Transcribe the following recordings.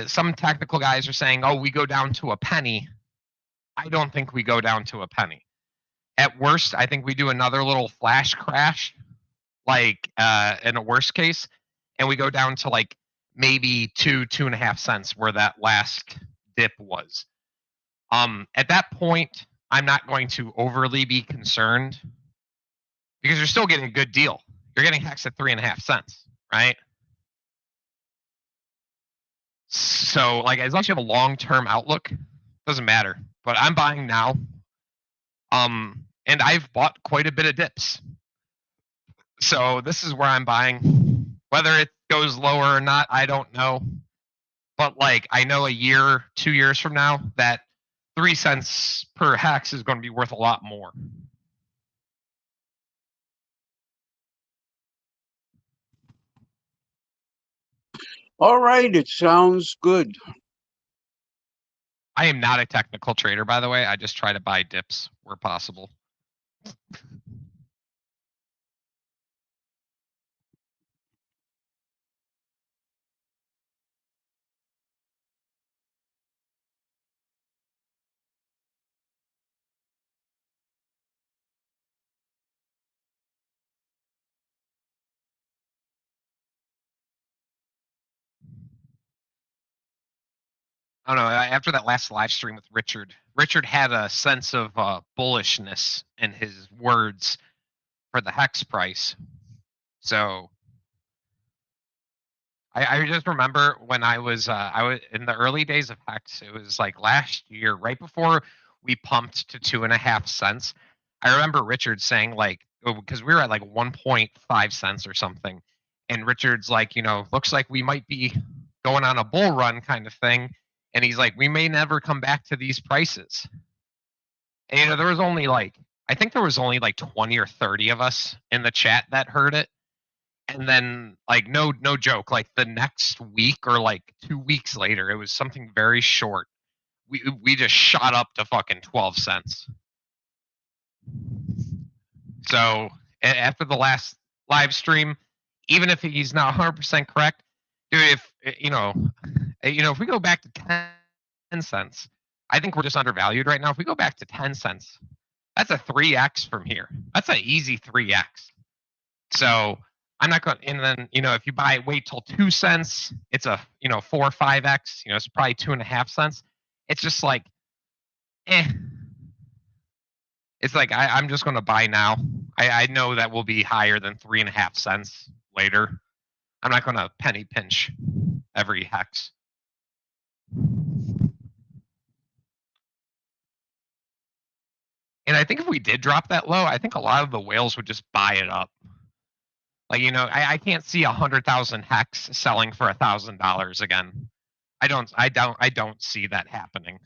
some technical guys are saying, oh, we go down to a penny. I don't think we go down to a penny. At worst, I think we do another little flash crash, like in a worst case, and we go down to like maybe 2.5 cents where that last dip was. At that point, I'm not going to overly be concerned because you're still getting a good deal. You're getting HEX at 3.5 cents, right? So, like, as long as you have a long-term outlook, doesn't matter. But I'm buying now. And I've bought quite a bit of dips. So this is where I'm buying. Whether it goes lower or not, I don't know. But like, I know a year, 2 years from now, that 3 cents per hex is going to be worth a lot more. All right, it sounds good. I am not a technical trader, by the way. I just try to buy dips where possible. I don't know. After that last live stream with Richard had a sense of bullishness in his words for the hex price. So I just remember when I was in the early days of hex. It was like last year, right before we pumped to 2.5 cents. I remember Richard saying like, because we were at like 1.5 cents or something, and Richard's like, looks like we might be going on a bull run kind of thing. And he's like, we may never come back to these prices. And there was only like, I think there was only like 20 or 30 of us in the chat that heard it. And then like, no joke, like the next week or like 2 weeks later, it was something very short. We just shot up to fucking 12 cents. So after the last live stream, even if he's not 100% correct, dude, if if we go back to 10 cents, I think we're just undervalued right now. If we go back to 10 cents, that's a 3x from here. That's an easy 3x. So I'm not going. And then if you wait till 2 cents, it's a 4 or 5x. It's probably 2.5 cents. It's just like, It's like I'm just going to buy now. I know that will be higher than 3.5 cents later. I'm not going to penny pinch every hex. And I think if we did drop that low, I think a lot of the whales would just buy it up. Like, I can't see 100,000 hex selling for $1,000 again. I don't see that happening.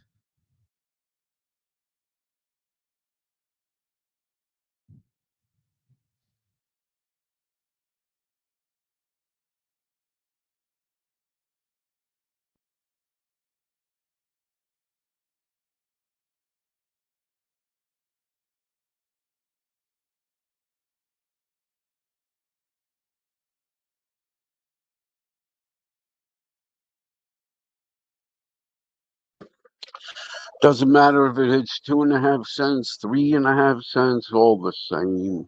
Doesn't matter if it hits 2.5 cents, 3.5 cents, all the same.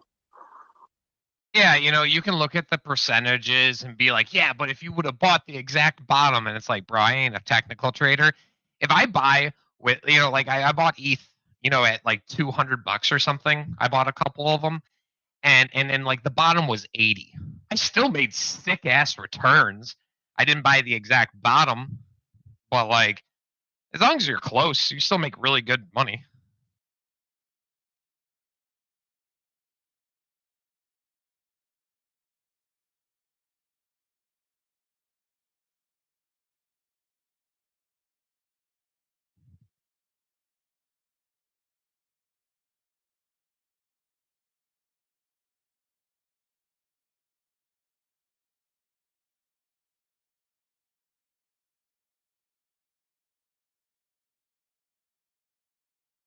Yeah, you can look at the percentages and be like, yeah, but if you would have bought the exact bottom, and it's like, bro, I ain't a technical trader. If I buy with, like I bought ETH, at like $200 or something. I bought a couple of them, and then like the bottom was 80. I still made sick ass returns. I didn't buy the exact bottom, but like, as long as you're close, you still make really good money.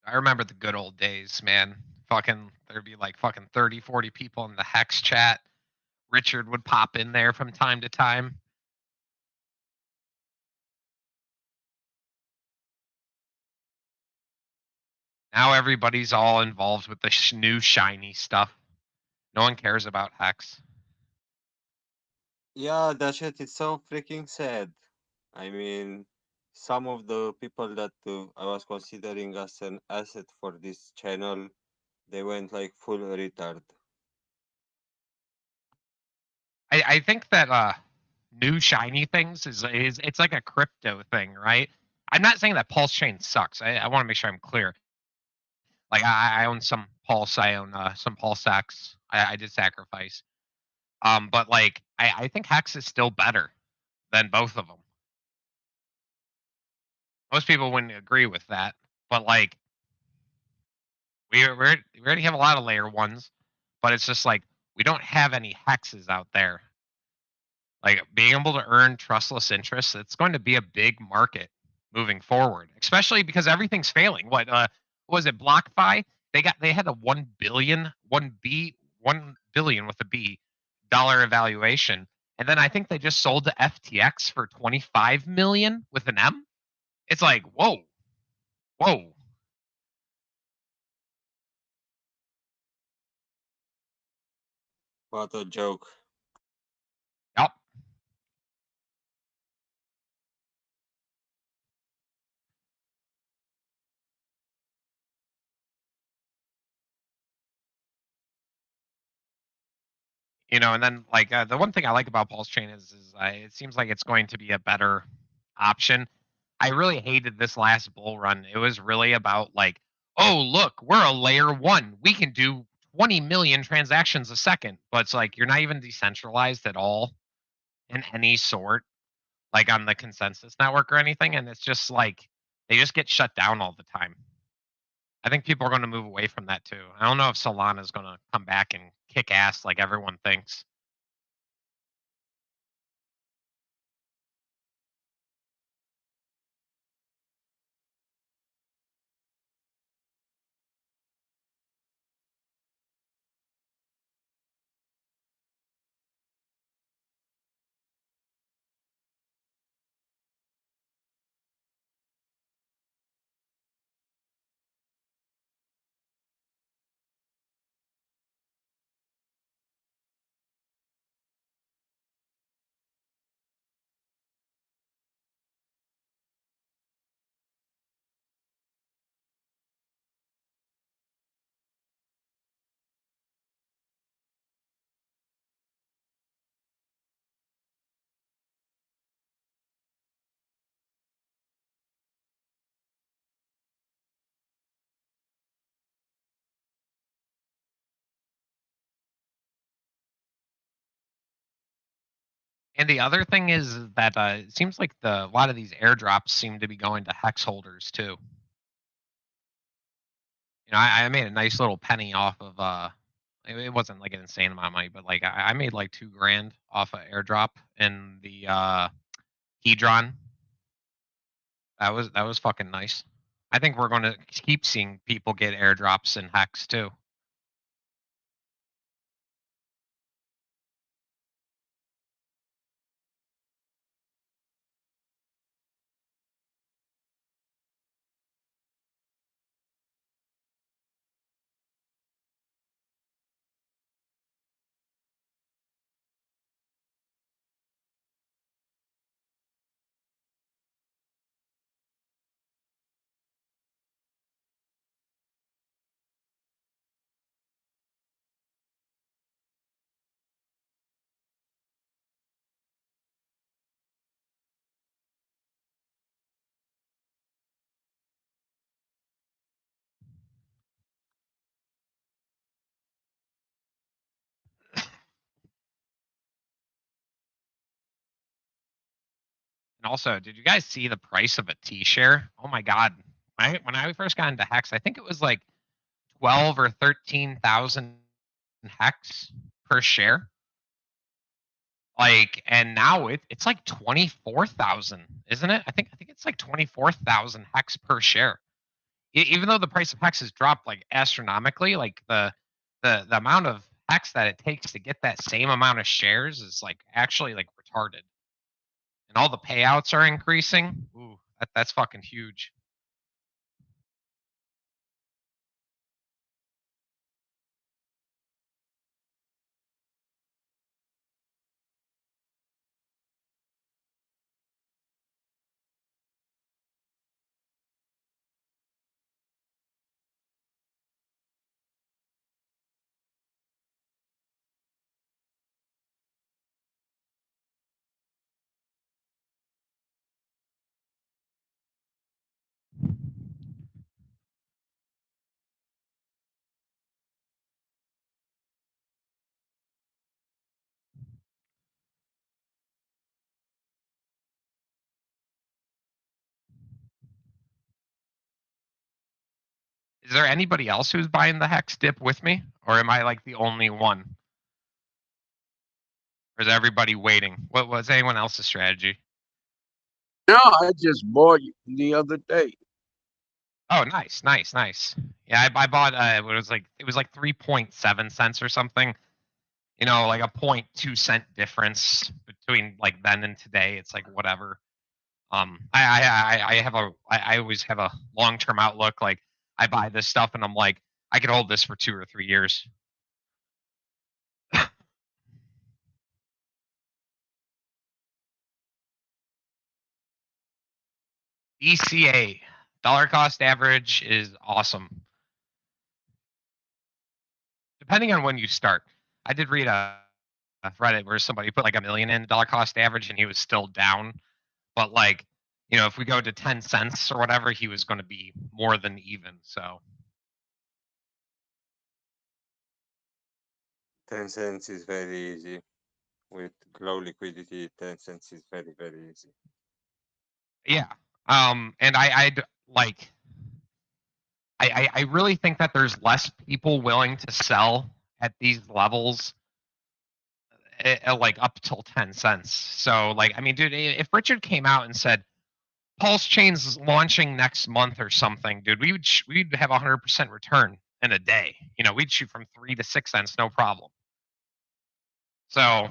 I remember the good old days, man. Fucking, there'd be like fucking 30, 40 people in the Hex chat. Richard would pop in there from time to time. Now everybody's all involved with the new shiny stuff. No one cares about Hex. Yeah, that shit is so freaking sad. I mean, some of the people that I was considering as an asset for this channel, they went like full retard. I think that new shiny things is it's like a crypto thing, right? I'm not saying that Pulsechain sucks. I want to make sure I'm clear. Like I own some Pulse, I own some PulseX. I did Sacrifice. But like I think Hex is still better than both of them. Most people wouldn't agree with that, but like we already have a lot of layer ones, but it's just like we don't have any hexes out there. Like being able to earn trustless interest, it's going to be a big market moving forward, especially because everything's failing. What was it, BlockFi? They had a 1 billion with a B dollar evaluation. And then I think they just sold to FTX for 25 million with an M. It's like, whoa, whoa. What a joke. Yep. And then like the one thing I like about Pulse Chain is it seems like it's going to be a better option. I really hated this last bull run. It was really about like, oh look, we're a layer one. We can do 20 million transactions a second, but it's like you're not even decentralized at all in any sort, like on the consensus network or anything, and it's just like they just get shut down all the time. I think people are going to move away from that too. I don't know if Solana is going to come back and kick ass like everyone thinks. And the other thing is that it seems like a lot of these airdrops seem to be going to hex holders too. I made a nice little penny off of it wasn't like an insane amount of money, but like I made like 2 grand off of airdrop in the Hedron. That was fucking nice. I think we're going to keep seeing people get airdrops in hex too. And also, did you guys see the price of a T share? Oh my god! When I first got into hex, I think it was like 12 or 13,000 hex per share. Like, and now it's like 24,000, isn't it? I think it's like 24,000 hex per share. Even though the price of hex has dropped like astronomically, like the amount of hex that it takes to get that same amount of shares is like actually like retarded. And all the payouts are increasing. Ooh, that's fucking huge. Is there anybody else who's buying the hex dip with me, or am I like the only one? Or is everybody waiting? What was anyone else's strategy? No, I just bought the other day. Oh, nice. Yeah, I bought. It was like 3.7 cents or something. You know, like a 0.2 cent difference between like then and today. It's like whatever. I always have a long term outlook. Like I buy this stuff and I'm like, I could hold this for 2 or 3 years. ECA dollar cost average is awesome. Depending on when you start. I did read a Reddit where somebody put like $1 million in dollar cost average and he was still down. But like, you know, if we go to 10 cents or whatever, he was going to be more than even. So 10 cents is very easy. With low liquidity, 10 cents is very, very easy. yeah. And I really think that there's less people willing to sell at these levels, like up till 10 cents. So like, I mean, dude, if Richard came out and said Pulsechain's launching next month or something, dude, we'd have 100% return in a day. You know, we'd shoot from 3 to 6 cents, no problem. So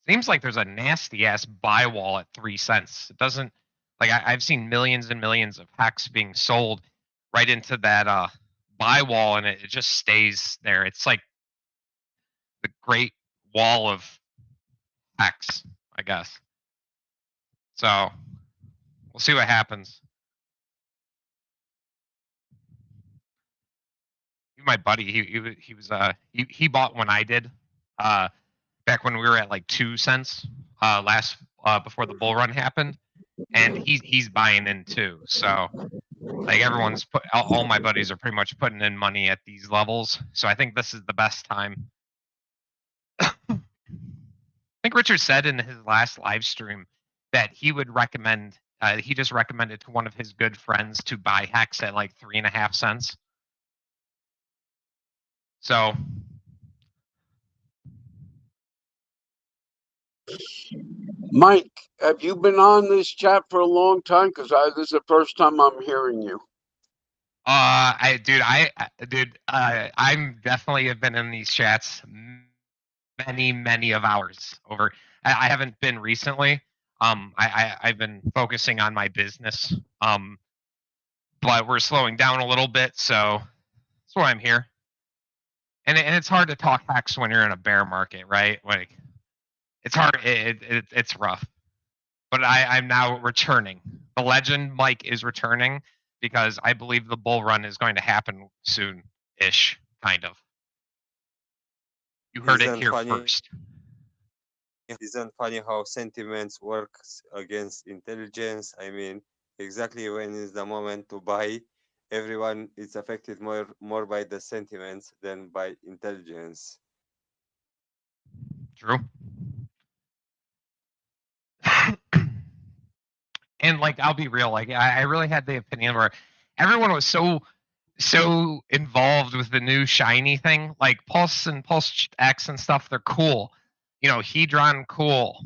seems like there's a nasty ass buy wall at 3 cents. It doesn't like I've seen millions and millions of hex being sold right into that buy wall, and it just stays there. It's like the great wall of hex, I guess. So we'll see what happens. My buddy, he bought when I did, back when we were at like 2 cents, last before the bull run happened, and he's buying in too. So like everyone's all my buddies are pretty much putting in money at these levels. So I think this is the best time. I think Richard said in his last live stream that he would recommend. He just recommended to one of his good friends to buy hex at like 3.5 cents. So Mike, have you been on this chat for a long time? Because this is the first time I'm hearing you. I'm definitely have been in these chats many of hours over. I haven't been recently. I've been focusing on my business. But we're slowing down a little bit, so that's why I'm here. And it's hard to talk hex when you're in a bear market, right? Like it's hard. It's rough. But I'm now returning. The legend Mike is returning because I believe the bull run is going to happen soon-ish, kind of. You heard it Isn't here funny? first. Isn't funny how sentiments works against intelligence? I mean, exactly when is the moment to buy, everyone is affected more by the sentiments than by intelligence. True. And like, I'll be real. Like, I really had the opinion where everyone was so involved with the new shiny thing. Like Pulse and PulseX and stuff, they're cool. You know, Hedron, cool.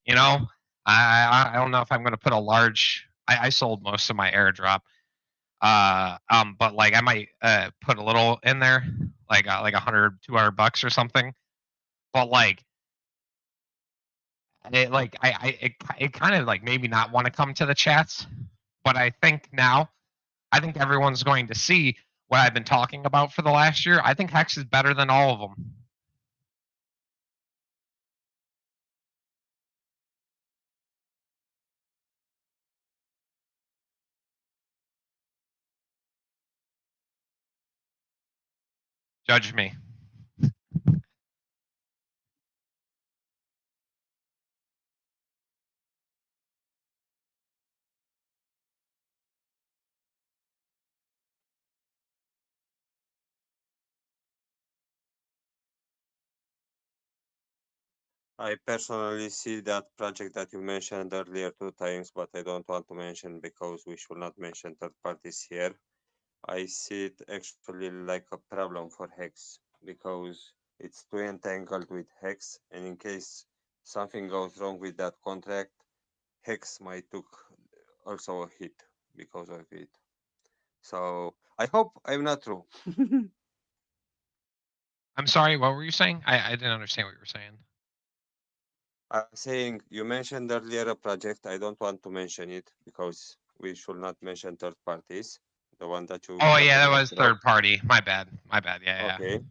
You know, I don't know if I'm going to put a large. I sold most of my airdrop. But like I might put a little in there, like 100, $200 or something. But like it kind of like made me not want to come to the chats. But I think now, I think everyone's going to see what I've been talking about for the last year. I think Hex is better than all of them. Judge me. I personally see that project that you mentioned earlier 2 times, but I don't want to mention because we should not mention third parties here. I see it actually like a problem for Hex because it's too entangled with Hex, and in case something goes wrong with that contract, Hex might took also a hit because of it. So I hope I'm not true. I'm sorry, what were you saying? I didn't understand what you were saying. I'm saying you mentioned earlier a project. I don't want to mention it because we should not mention third parties. The one that you Oh got yeah, an that was airdrop. third party. My bad. My bad. Yeah, yeah. Okay.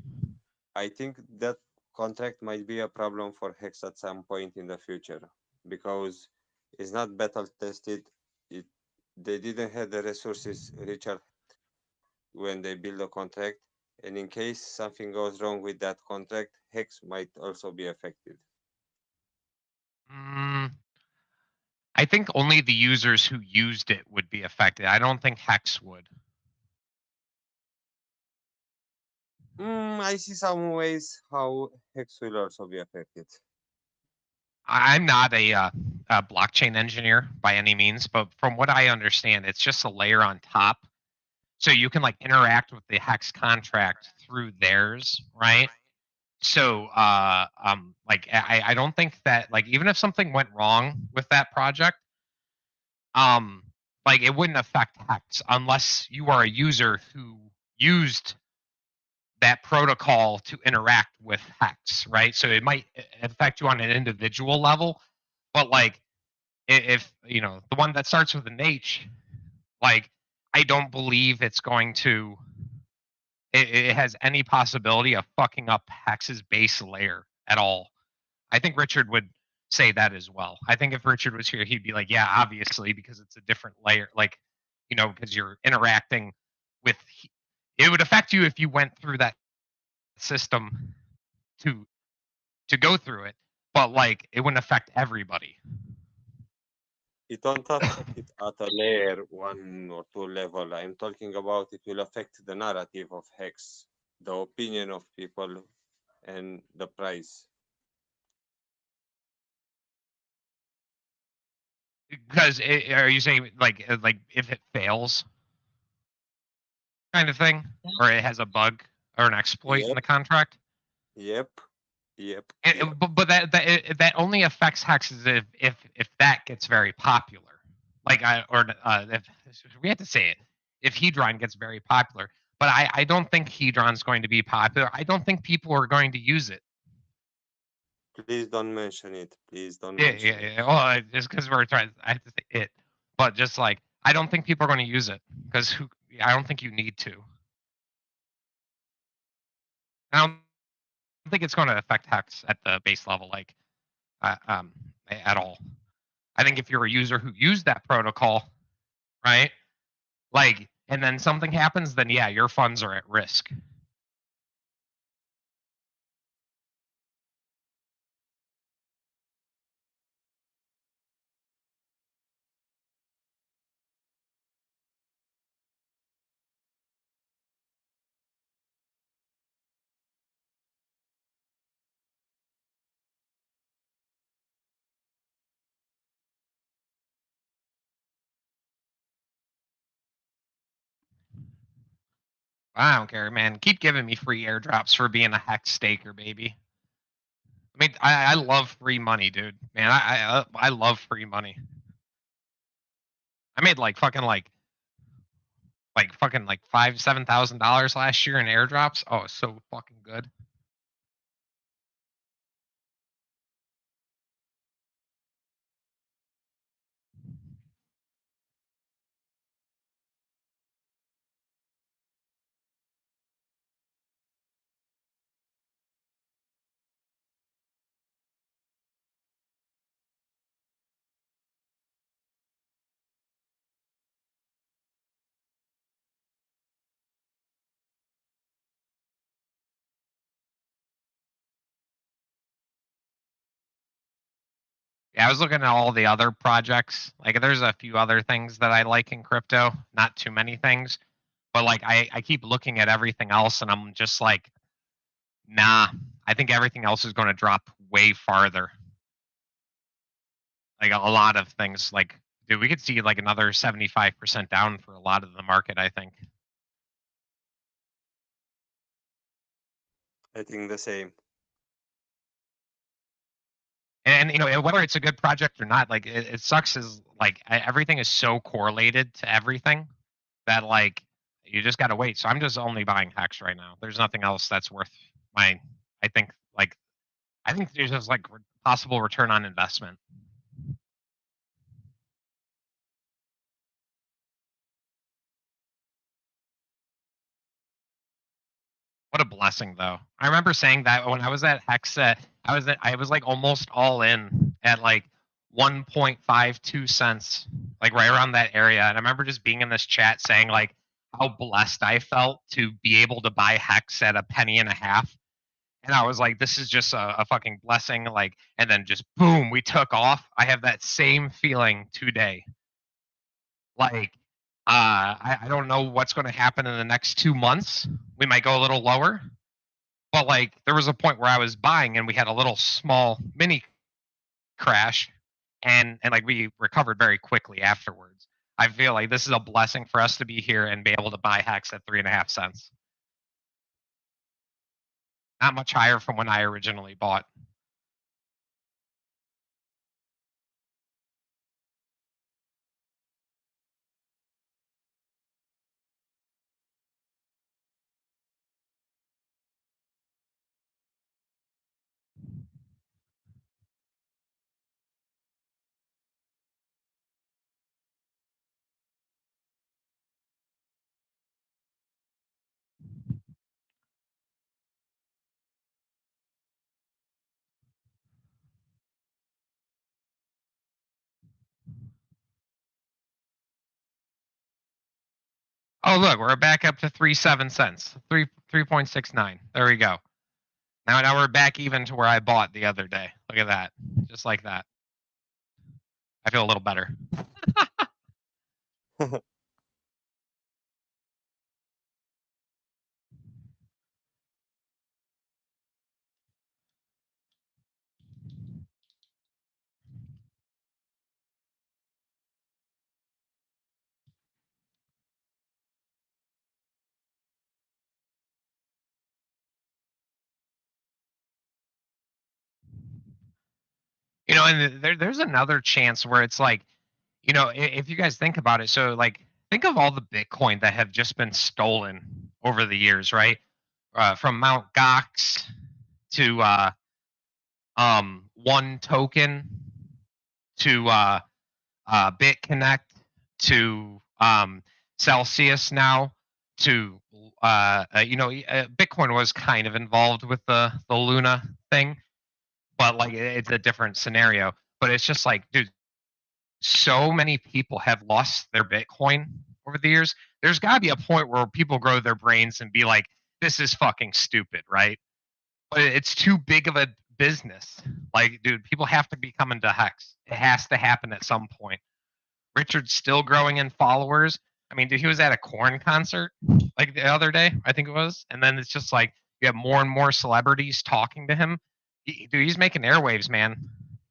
I think that contract might be a problem for Hex at some point in the future because it's not battle tested. It they didn't have the resources Richard when they build a contract, and in case something goes wrong with that contract, Hex might also be affected. Mm, I think only the users who used it would be affected. I don't think Hex would. I see some ways how Hex will also be affected. I'm not a blockchain engineer by any means, but from what I understand, it's just a layer on top. So you can like interact with the Hex contract through theirs, right? So like I don't think that like even if something went wrong with that project, um like it wouldn't affect Hex unless you are a user who used that protocol to interact with Hex, right? So it might affect you on an individual level, but like if you know the one that starts with an H, like I don't believe it's going to it has any possibility of fucking up Hex's base layer at all. I think Richard would say that as well. I think if Richard was here, he'd be like, yeah, obviously, because it's a different layer, like, you know, because you're interacting with it would affect you if you went through that system to to go through it, but like it wouldn't affect everybody. It won't affect it at a layer 1 or 2 level. I'm talking about it will affect the narrative of Hex, the opinion of people, and the price. Because are you saying like if it fails, kind of thing, or it has a bug or an exploit in Yep, the contract? yep, yep, And, yep. but that only affects hexes if that gets very popular, like if we have to say it, if Hedron gets very popular. But I don't think Hedron's going to be popular. I don't think people are going to use it. Please don't mention it. Please don't Yeah, mention yeah, it. yeah. Well, just because we're trying, I have to say it. But just like I don't think people are going to use it because who? I don't think you need to. I don't think it's going to affect hex at the base level, like at all. I think if you're a user who used that protocol, right? Like, and then something happens, then yeah, your funds are at risk. I don't care, man. Keep giving me free airdrops for being a hex staker, baby. I mean, I love free money, dude. Man, I love free money. I made like fucking like $5,000-7,000 last year in airdrops. Oh, it's so fucking good. Yeah, I was looking at all the other projects. Like, there's a few other things that I like in crypto. Not too many things, but like I keep looking at everything else, and I'm just like, nah. I think everything else is going to drop way farther. like a lot of things. Like, dude, we could see like another 75% down for a lot of the market, I think. I think the same. And you know, whether it's a good project or not, like it sucks is like everything is so correlated to everything that like you just gotta wait. So I'm just only buying Hex right now. There's nothing else that's worth my. I think like I think there's just like possible return on investment. What a blessing, though. I remember saying that when I was at Hex, I was like almost all in at like 1.52 cents, like right around that area. And I remember just being in this chat saying like how blessed I felt to be able to buy Hex at a penny and a half. And I was like, this is just a fucking blessing. Like, and then just boom, we took off. I have that same feeling today. Like, I don't know what's going to happen in the next 2 months. We might go a little lower, but like there was a point where I was buying and we had a little small mini crash, and like we recovered very quickly afterwards. I feel like this is a blessing for us to be here and be able to buy Hex at 3.5 cents. Not much higher from when I originally bought. Oh look, we're back up to 3.7 cents. 3.69. There we go. Now we're back even to where I bought the other day. Look at that. Just like that. I feel a little better. You know, and there's another chance where it's like, you know, if you guys think about it, so like think of all the Bitcoin that have just been stolen over the years, right? From Mount Gox to one token to BitConnect to Celsius now to you know, Bitcoin was kind of involved with the Luna thing, but like it's a different scenario. But it's just like, dude, so many people have lost their Bitcoin over the years. There's got to be a point where people grow their brains and be like, this is fucking stupid, right? But it's too big of a business. Like, dude, people have to be coming to Hex. It has to happen at some point. Richard's still growing in followers. I mean, dude, he was at a Korn concert like the other day, I think it was. And then it's just like you have more and more celebrities talking to him. Dude, he's making airwaves, man.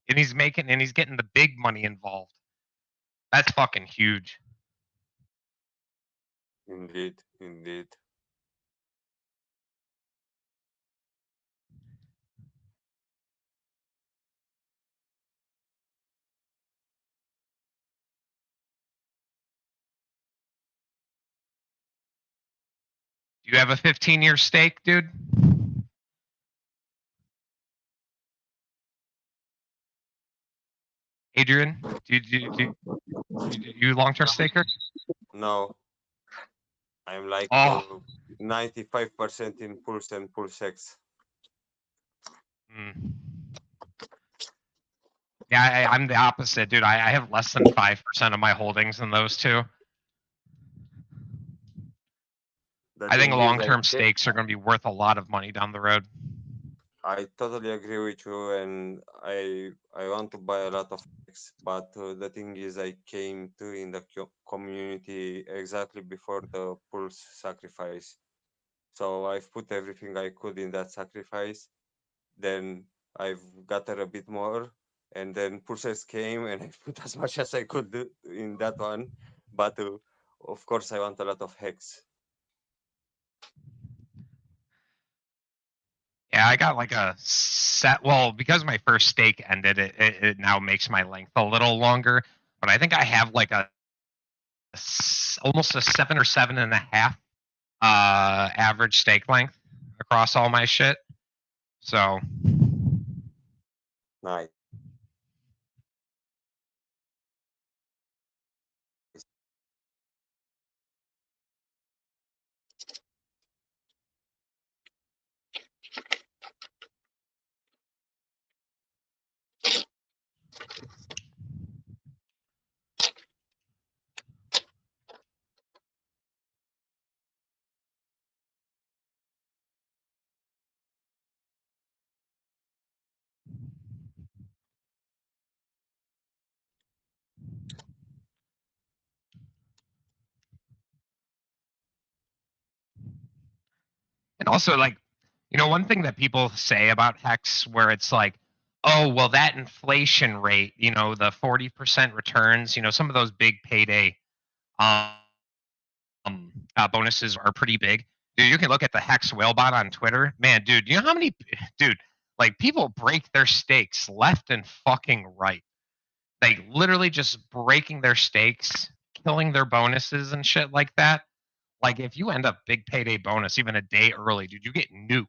And he's getting the big money involved. That's fucking huge. Indeed, indeed. Do you have a 15-year stake, dude? Adrian, you long-term staker? No, I'm like Oh, 95% in Pulse and PulseX. Yeah, I'm the opposite, dude. I have less than 5% of my holdings in those two. The I think thing is, long-term stakes are going to be worth a lot of money down the road. I totally agree with you, and I want to buy a lot of X, but the thing is, I came to in the community exactly before the Pulse sacrifice, so I've put everything I could in that sacrifice. Then I've gathered a bit more, and then PulseX came, and I put as much as I could do in that one. But of course, I want a lot of hex. Yeah, I got like a set. Well, because my first stake ended, it now makes my length a little longer. But I think I have like almost a 7 or 7.5 average stake length across all my shit. So Nice. and also like, one thing that people say about Hex where it's like, oh, well, that inflation rate, the 40% returns, some of those big payday um, bonuses are pretty big. Dude, you can look at the Hex whale bot on Twitter. Man, dude, you know how many, dude, like people break their stakes left and fucking right. Like literally just breaking their stakes, killing their bonuses and shit like that. Like if you end up big payday bonus even a day early, dude, you get nuked.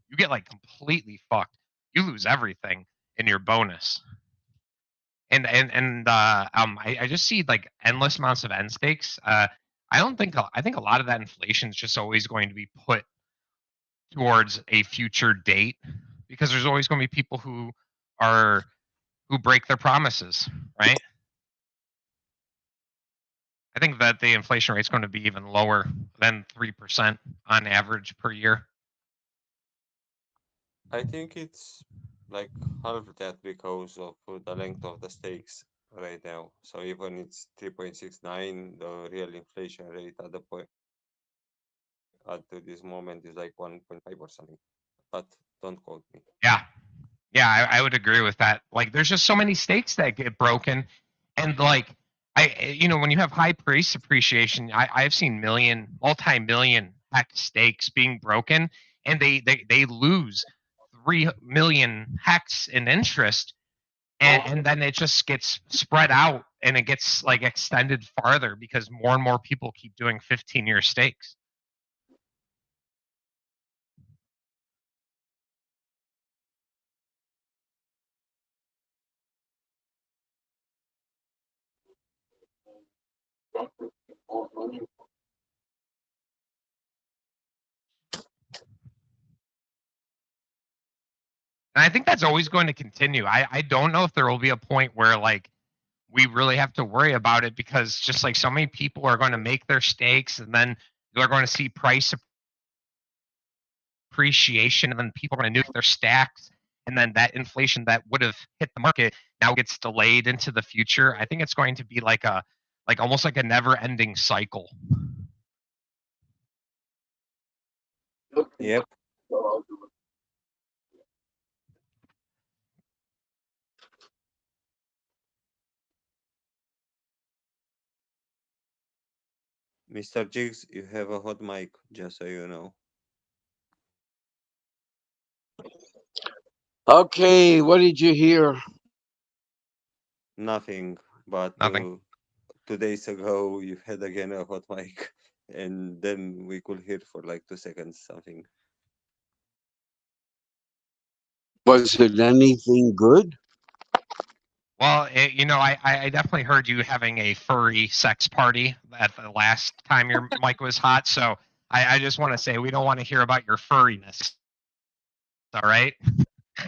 You get like completely fucked. You lose everything in your bonus. I just see like endless amounts of end stakes. I think a lot of that inflation is just always going to be put towards a future date because there's always going to be people who break their promises, right? I think that the inflation rate is going to be even lower than 3% on average per year. I think it's like half that because of the length of the stakes right now. So even it's 3.69, the real inflation rate at the point at this moment is like 1.5 or something. But don't quote me. Yeah. Yeah, I would agree with that. Like, there's just so many stakes that get broken, and like, when you have high price appreciation, I've seen multi-million hex stakes being broken, and they lose 3 million hex in interest, and then it just gets spread out, and it gets like extended farther because more and more people keep doing 15-year stakes. And I think that's always going to continue. I don't know if there will be a point where like we really have to worry about it because just like so many people are going to make their stakes and then they're going to see price appreciation and then people are going to nuke their stacks and then that inflation that would have hit the market now gets delayed into the future. I think it's going to be like almost like a never ending cycle. Yep. Mr. Jigs, you have a hot mic, just so you know. Okay, what did you hear? Nothing, but Nothing. 2 days ago you had again a hot mic, and then we could hear for like 2 seconds something. Was it anything good? Well, I definitely heard you having a furry sex party at the last time your mic was hot. So I just want to say we don't want to hear about your furriness. All right.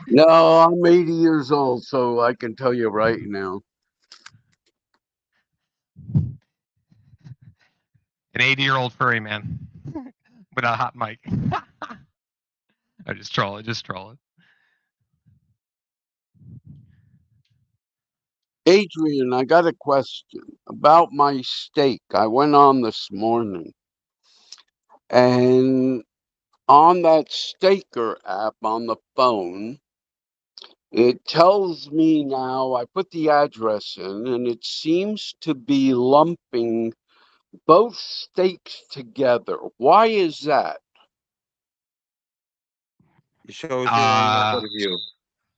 No, I'm 80 years old, so I can tell you right now. An 80-year-old furry man with a hot mic. I just troll it. Adrian, I got a question about my stake. I went on this morning, and on that staker app on the phone, It tells me now, I put the address in, and it seems to be lumping both stakes together. Why is that? It shows in another view.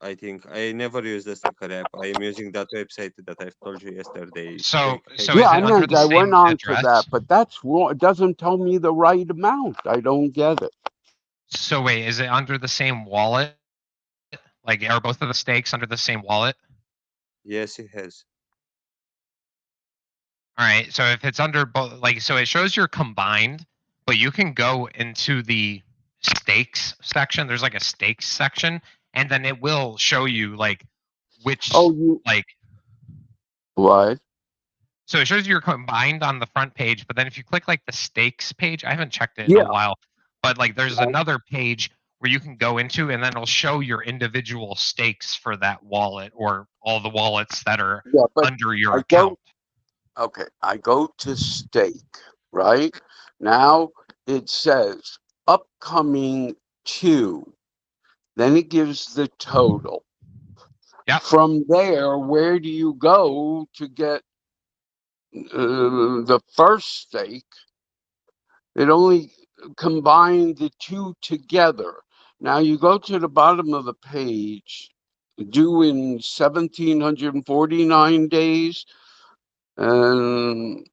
I think I never use the HEXradio app. I am using that website that I've told you yesterday. So Stake is Yeah, it I under meant the I same went on to that, address? but that's wrong. It doesn't tell me the right amount. I don't get it. So wait, is it under the same wallet? Like, are both of the stakes under the same wallet? Yes, it has. All right. So if it's under both, like, so it shows you're combined, but you can go into the stakes section. There's like a stakes section, and then it will show you like which, Oh, you like, what? so it shows you're combined on the front page, but then if you click like the stakes page, I haven't checked it in a Yeah. while, but like there's another page where you can go into, and then it'll show your individual stakes for that wallet or all the wallets that are Yeah, but under your I account. okay, I go to stake, right? Now it says upcoming 2. Then it gives the total. Yep. From there, where do you go to get the first stake? It only combined the 2 together. Now you go to the bottom of the page, due in 1,749 days, and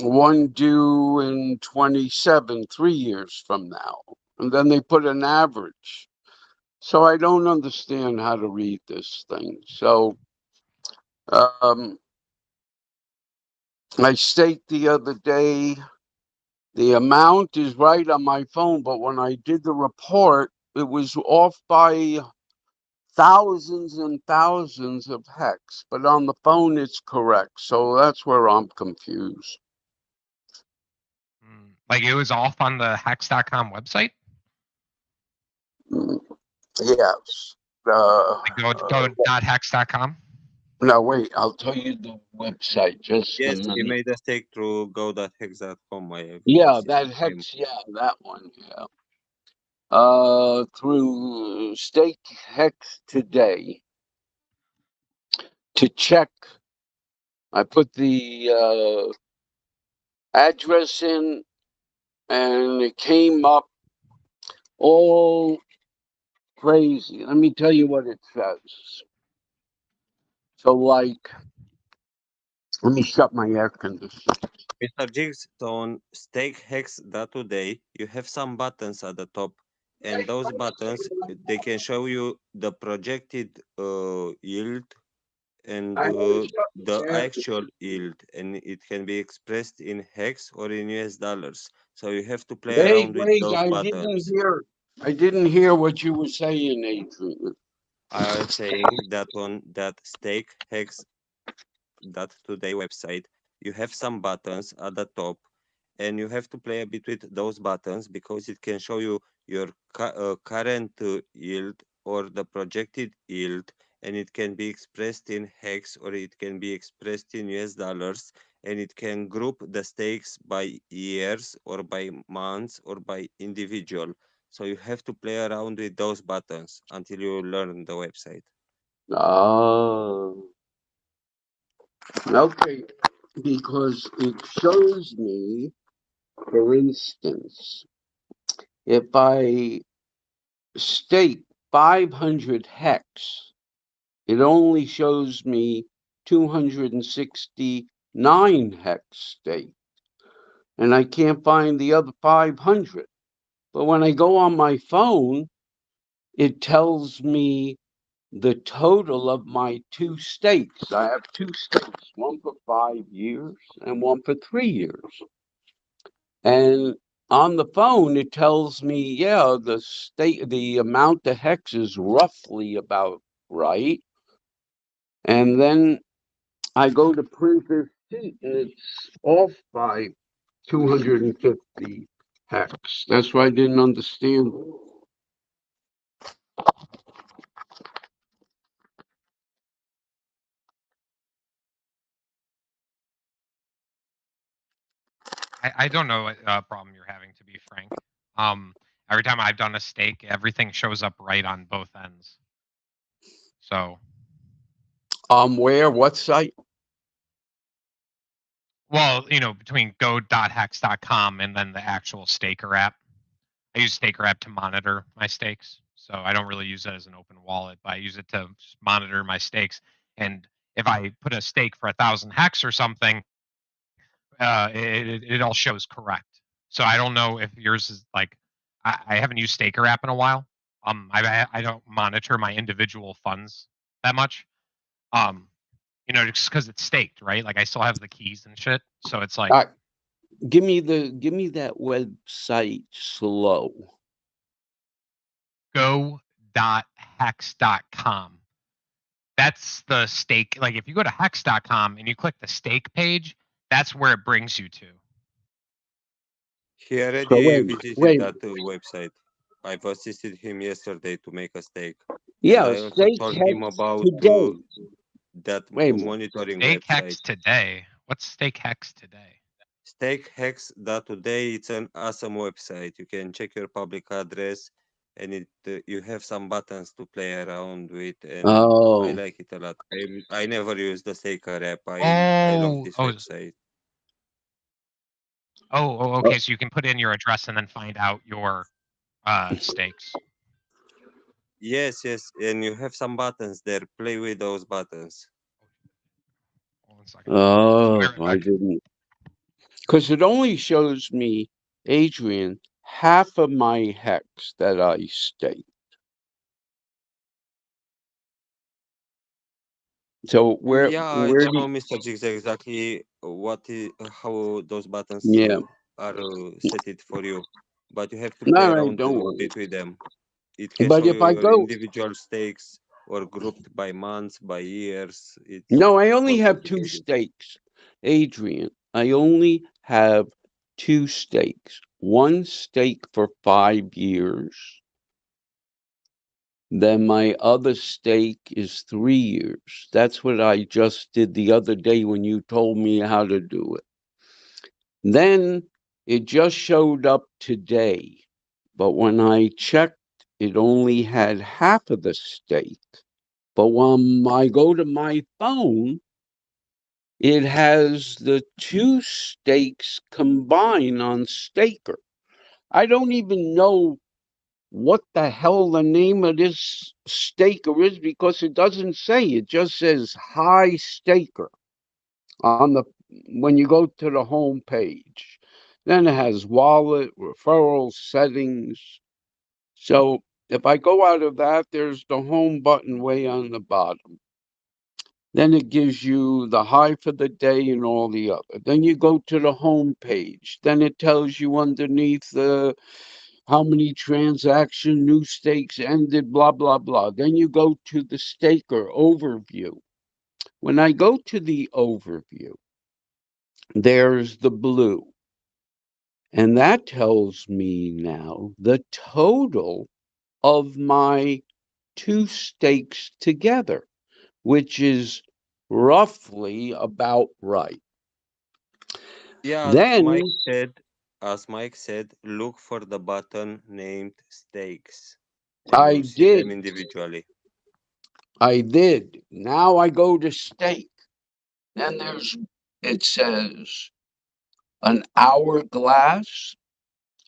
one due in 27, 3 years from now. And then they put an average. So I don't understand how to read this thing. So I staked the other day. The amount is right on my phone, but when I did the report, it was off by thousands and thousands of hex. But on the phone, it's correct. So that's where I'm confused. Like it was off on the hex.com website? Yes. Like go.hex.com? No, wait, I'll tell you the website just a Yes, he minute. made a stake through go.hex.com. I Yeah, see that him. hex, yeah, that one, yeah. Through Stake HEX today to check. I put the address in, and it came up all crazy. Let me tell you what it says. So, like, let me shut my air conditioner. Mr. Jigs, on stake hex.today, you have some buttons at the top, and those buttons they can show you the projected yield and I always shut the the air actual yield, and it can be expressed in hex or in US dollars. So you have to play around with Wait, those buttons. I didn't hear what you were saying, Adrian. I was saying that on that stake hex that today website, you have some buttons at the top, and you have to play a bit with those buttons because it can show you your current yield or the projected yield, and it can be expressed in hex or it can be expressed in US dollars, and it can group the stakes by years or by months or by individual. So you have to play around with those buttons until you learn the website. Oh, okay. Because it shows me, for instance, if I stake 500 hex, it only shows me 269 hex stake, and I can't find the other 500. But when I go on my phone, it tells me the total of my 2 stakes. I have 2 stakes, one for 5 years and one for 3 years. And on the phone, it tells me, yeah, the amount of hex is roughly about right. And then I go to print this sheet, and it's off by 250 hex. That's why I didn't understand. I don't know what problem you're having, to be frank. Every time I've done a stake, everything shows up right on both ends. So, Where? What site? well, between go.hex.com and then the actual Staker app. I use Staker app to monitor my stakes. So I don't really use it as an open wallet, but I use it to monitor my stakes. And if I put a stake for 1,000 hex or something, it all shows correct. So I don't know if yours is like, I haven't used Staker app in a while. I don't monitor my individual funds that much. Just because it's staked, right? Like I still have the keys and shit. So it's like, give me that website slow. go.hex.com. That's the stake. Like if you go to hex.com and you click the stake page, that's where it brings you to. He So already visited that website. I've assisted him yesterday to make a stake. Yeah, And I also Stake told HEX him about today. that Wait, monitoring Stake website. HEX today. What's Stake HEX today? Stake HEX.today. It's an awesome website. You can check your public address, and you have some buttons to play around with, and I like it a lot. I never use the Staker app. I love this website. Okay. So you can put in your address and then find out your stakes. Yes, and you have some buttons there. Play with those buttons. Hold on a second. I didn't. Because it only shows me, Adrian, half of my hex that I staked. So where? Yeah, I Where don't do know, Mr. Jigs, exactly how those buttons Yeah. are set it for you, but you have to play No, I around don't a worry. bit with them. It can But show if you I your go, individual stakes or grouped by months, by years. It's no, I only more have 2 complicated. stakes, Adrian. I only have 2 stakes. One stake for 5 years. Then my other stake is 3 years. That's what I just did the other day when you told me how to do it. Then it just showed up today. But when I checked, it only had half of the stake. But when I go to my phone, it has the 2 stakes combined on Staker. I don't even know what the hell the name of this staker is because it doesn't say. It just says high staker on the when you go to the home page. Then it has wallet, referral, settings. So if I go out of that, there's the home button way on the bottom. Then it gives you the high for the day and all the other. Then you go to the home page. Then it tells you underneath the how many transaction new stakes ended, blah, blah, blah. Then you go to the staker overview. When I go to the overview, there's the blue. And that tells me now the total of my 2 stakes together, which is roughly about right. Yeah, Then as Mike said, look for the button named stakes, and I you'll see them did. individually. I did. Now I go to stake. Then it says an hourglass,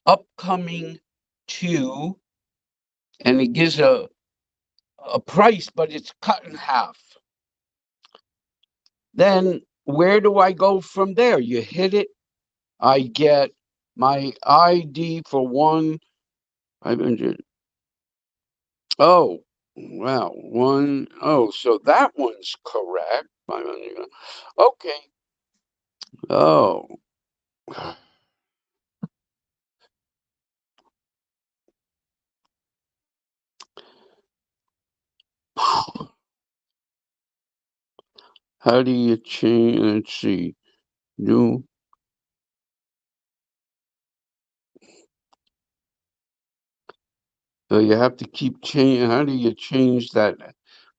upcoming 2, and it gives a price, but it's cut in half. Then where do I go from there? You hit it, I get my ID for 500. Oh, wow. So that one's correct. 500. Okay. Oh. How do you change? Let's see. New. So you have to keep changing. How do you change that?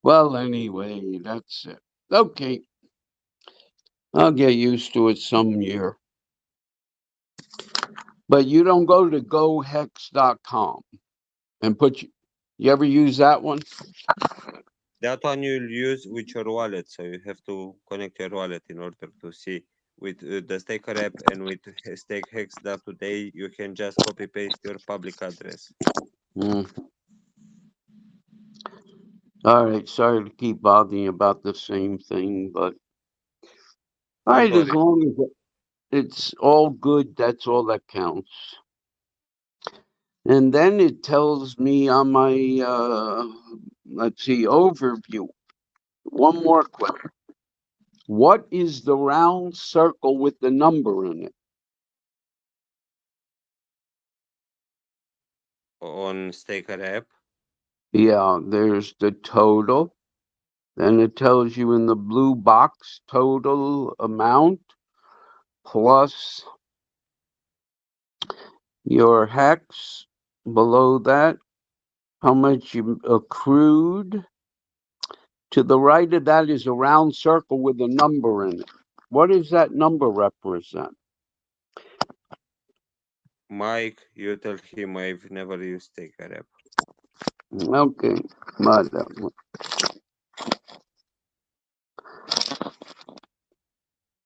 Well, anyway, that's it. Okay. I'll get used to it some year. But you don't go to gohex.com and you ever use that one? That one you'll use with your wallet, so you have to connect your wallet in order to see. With the Staker app and with Stake HEX today, you can just copy paste your public address. Mm. All right, sorry to keep bothering you about the same thing, but all Don't right, as worry. long as it's all good, that's all that counts. And then it tells me on my, let's see, overview. One more question. What is the round circle with the number in it? On Staker app, Yeah, there's the total. Then it tells you in the blue box total amount plus your hex. Below that, how much you accrued. To the right of that is a round circle with a number in it. What does that number represent? Mike, you tell him I've never used Staker app. Okay, but,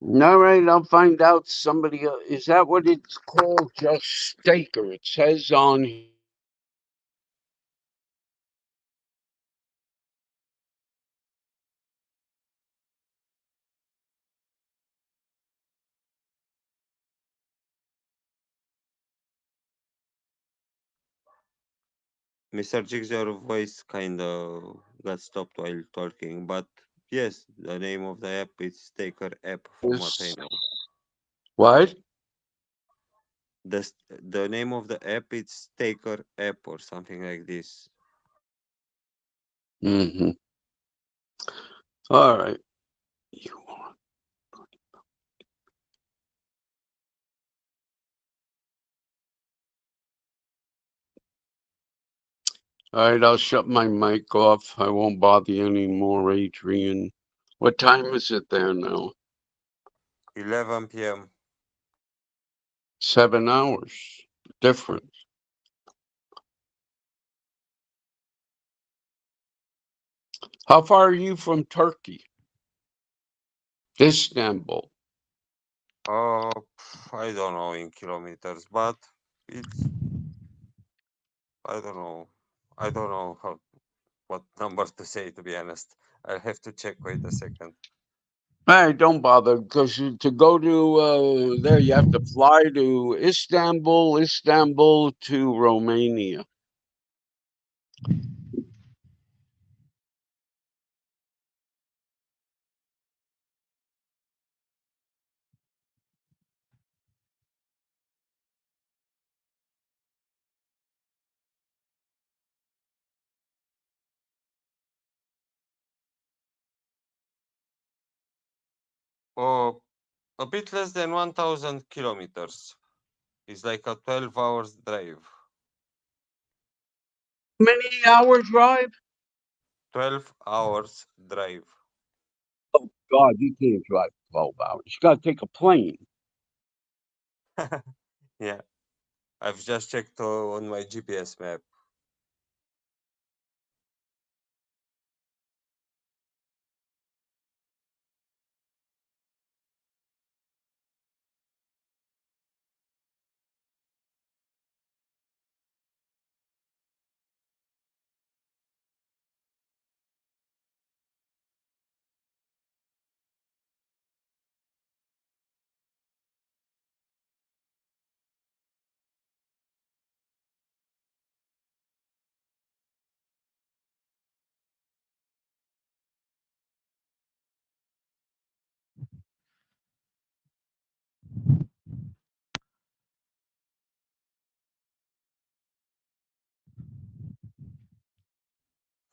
all right, I'll find out somebody. Is that what it's called? Just Staker. It says on. Mr. Jigs, your voice kinda got stopped while talking, but yes, the name of the app is Staker app from what I know. What? The name of the app is Staker app or something like this. Mm-hmm. All right. You want. All right, I'll shut my mic off. I won't bother you anymore, Adrian. What time is it there now? 11 p.m. 7 hours. Difference. How far are you from Turkey? Istanbul. Uh, I don't know in kilometers, but it's I don't know. I don't know what number to say to be honest. I'll have to check. Wait a second. Hey, don't bother, because to go to there, you have to fly to Istanbul, Istanbul to Romania. Oh, a bit less than 1,000 kilometers. It's like a 12 hours drive. Many hour drive? 12 hours drive. Oh, God, you can't drive 12 hours. You got to take a plane. Yeah, I've just checked on my GPS map.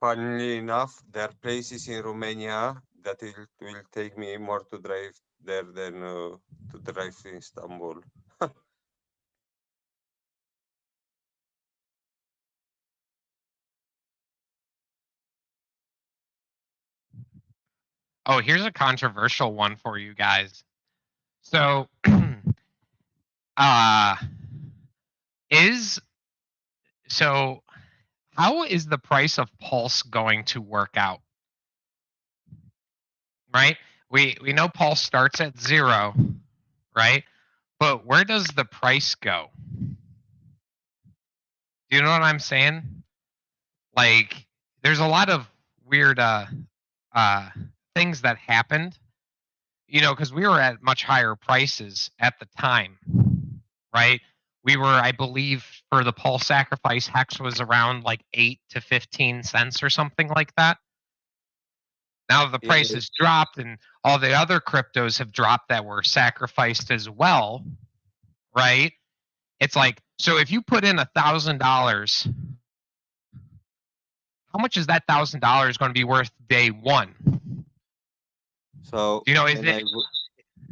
Funnily enough, there are places in Romania that it will take me more to drive there than to drive to Istanbul. Oh, here's a controversial one for you guys. So, uh, is so how is the price of Pulse going to work out? right? We know Pulse starts at 0, right? But where does the price go? Do you know what I'm saying? Like, there's a lot of weird things that happened, because we were at much higher prices at the time, right? We were, I believe, for the Pulse Sacrifice, Hex was around like 8 to 15 cents or something like that. Now the Yeah, price has dropped and all the other cryptos have dropped that were sacrificed as well, right? It's like, so if you put in $1,000, how much is that $1,000 going to be worth day one? so Is it?